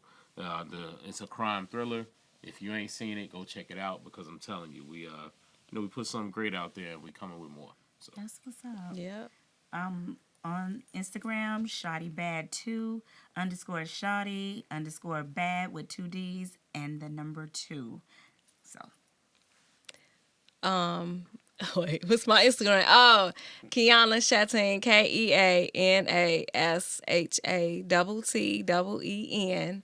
It's a crime thriller. If you ain't seen it, go check it out, because I'm telling you, we put something great out there, and we coming with more. So That's what's up. Yep. On Instagram, ShoddyBad2 _Shoddy_bad with 2 D's and the number 2. So Wait, what's my Instagram? Oh, Kiana Shatteen, KeAnShatTTEen.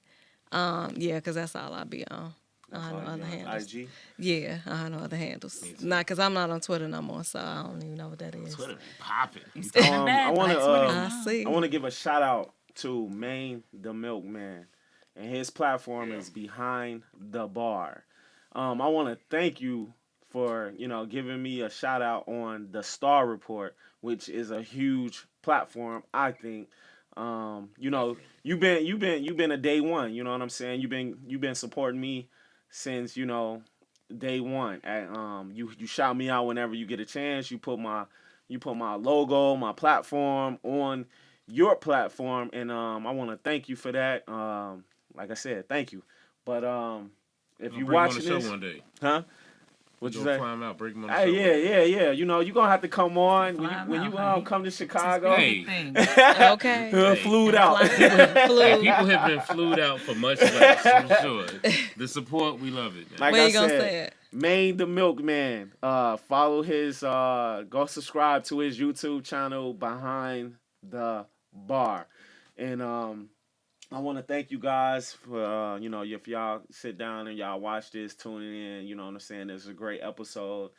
Yeah, because that's all I be on. I That's have all no you other on handles. IG. Yeah, I have no other handles. Not because I'm not on Twitter no more, so I don't even know what that is. Twitter be popping. coming back. I want Black Twitter. I see. I want to give a shout out to Maine the Milkman, and his platform is Behind the Bar. I want to thank you for giving me a shout out on the Star Report, which is a huge platform. I think you've been a day one. You know what I'm saying? You've been supporting me since day one. You shout me out whenever you get a chance. You put my logo, my platform on your platform, and I want to thank you for that. Like I said, thank you. But if you watching on the show this, one day. huh? What you say? Fly him out, break him on the Hey, show. yeah. You're gonna have to come on Fly him when out, you honey. come to Chicago. Hey. Thing. Okay. Flued out. Hey, Flu. people have been flued out for much less, I'm sure. The support, we love it, man. Like Where I you gonna said, say it? Maine the Milkman. Follow his. Go subscribe to his YouTube channel, Behind the Bar, and I want to thank you guys for if y'all sit down and y'all watch this, tuning in. You know what I'm saying? This is a great episode.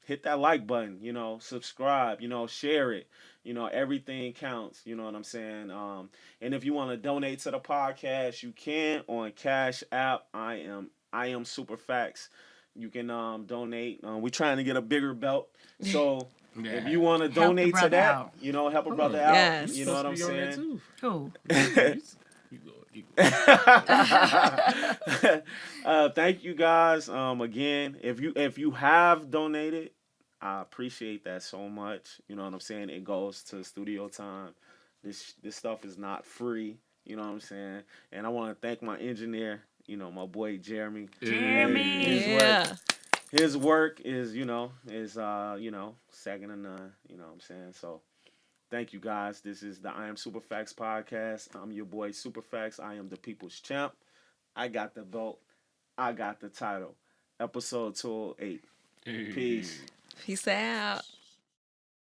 Hit that like button. Subscribe. Share it. Everything counts. You know what I'm saying? And if you want to donate to the podcast, you can on CASHAPP. IamSuperFacts. You can donate. We're trying to get a bigger belt, so. Yeah. If you want to Help the donate to brother that, out. help a brother Yes. out. You know what I'm Supposed to be on saying? there, too. Cool. You go. Thank you guys. Again, if you have donated, I appreciate that so much. You know what I'm saying? It goes to studio time. This stuff is not free. You know what I'm saying? And I want to thank my engineer. My boy Jeremy. Jeremy. Yeah. His work is second to none. You know what I'm saying? So thank you guys. This is the I Am Superfacts podcast. I'm your boy Superfacts. I am the people's champ. I got the belt. I got the title. Episode 208. Peace. Peace out.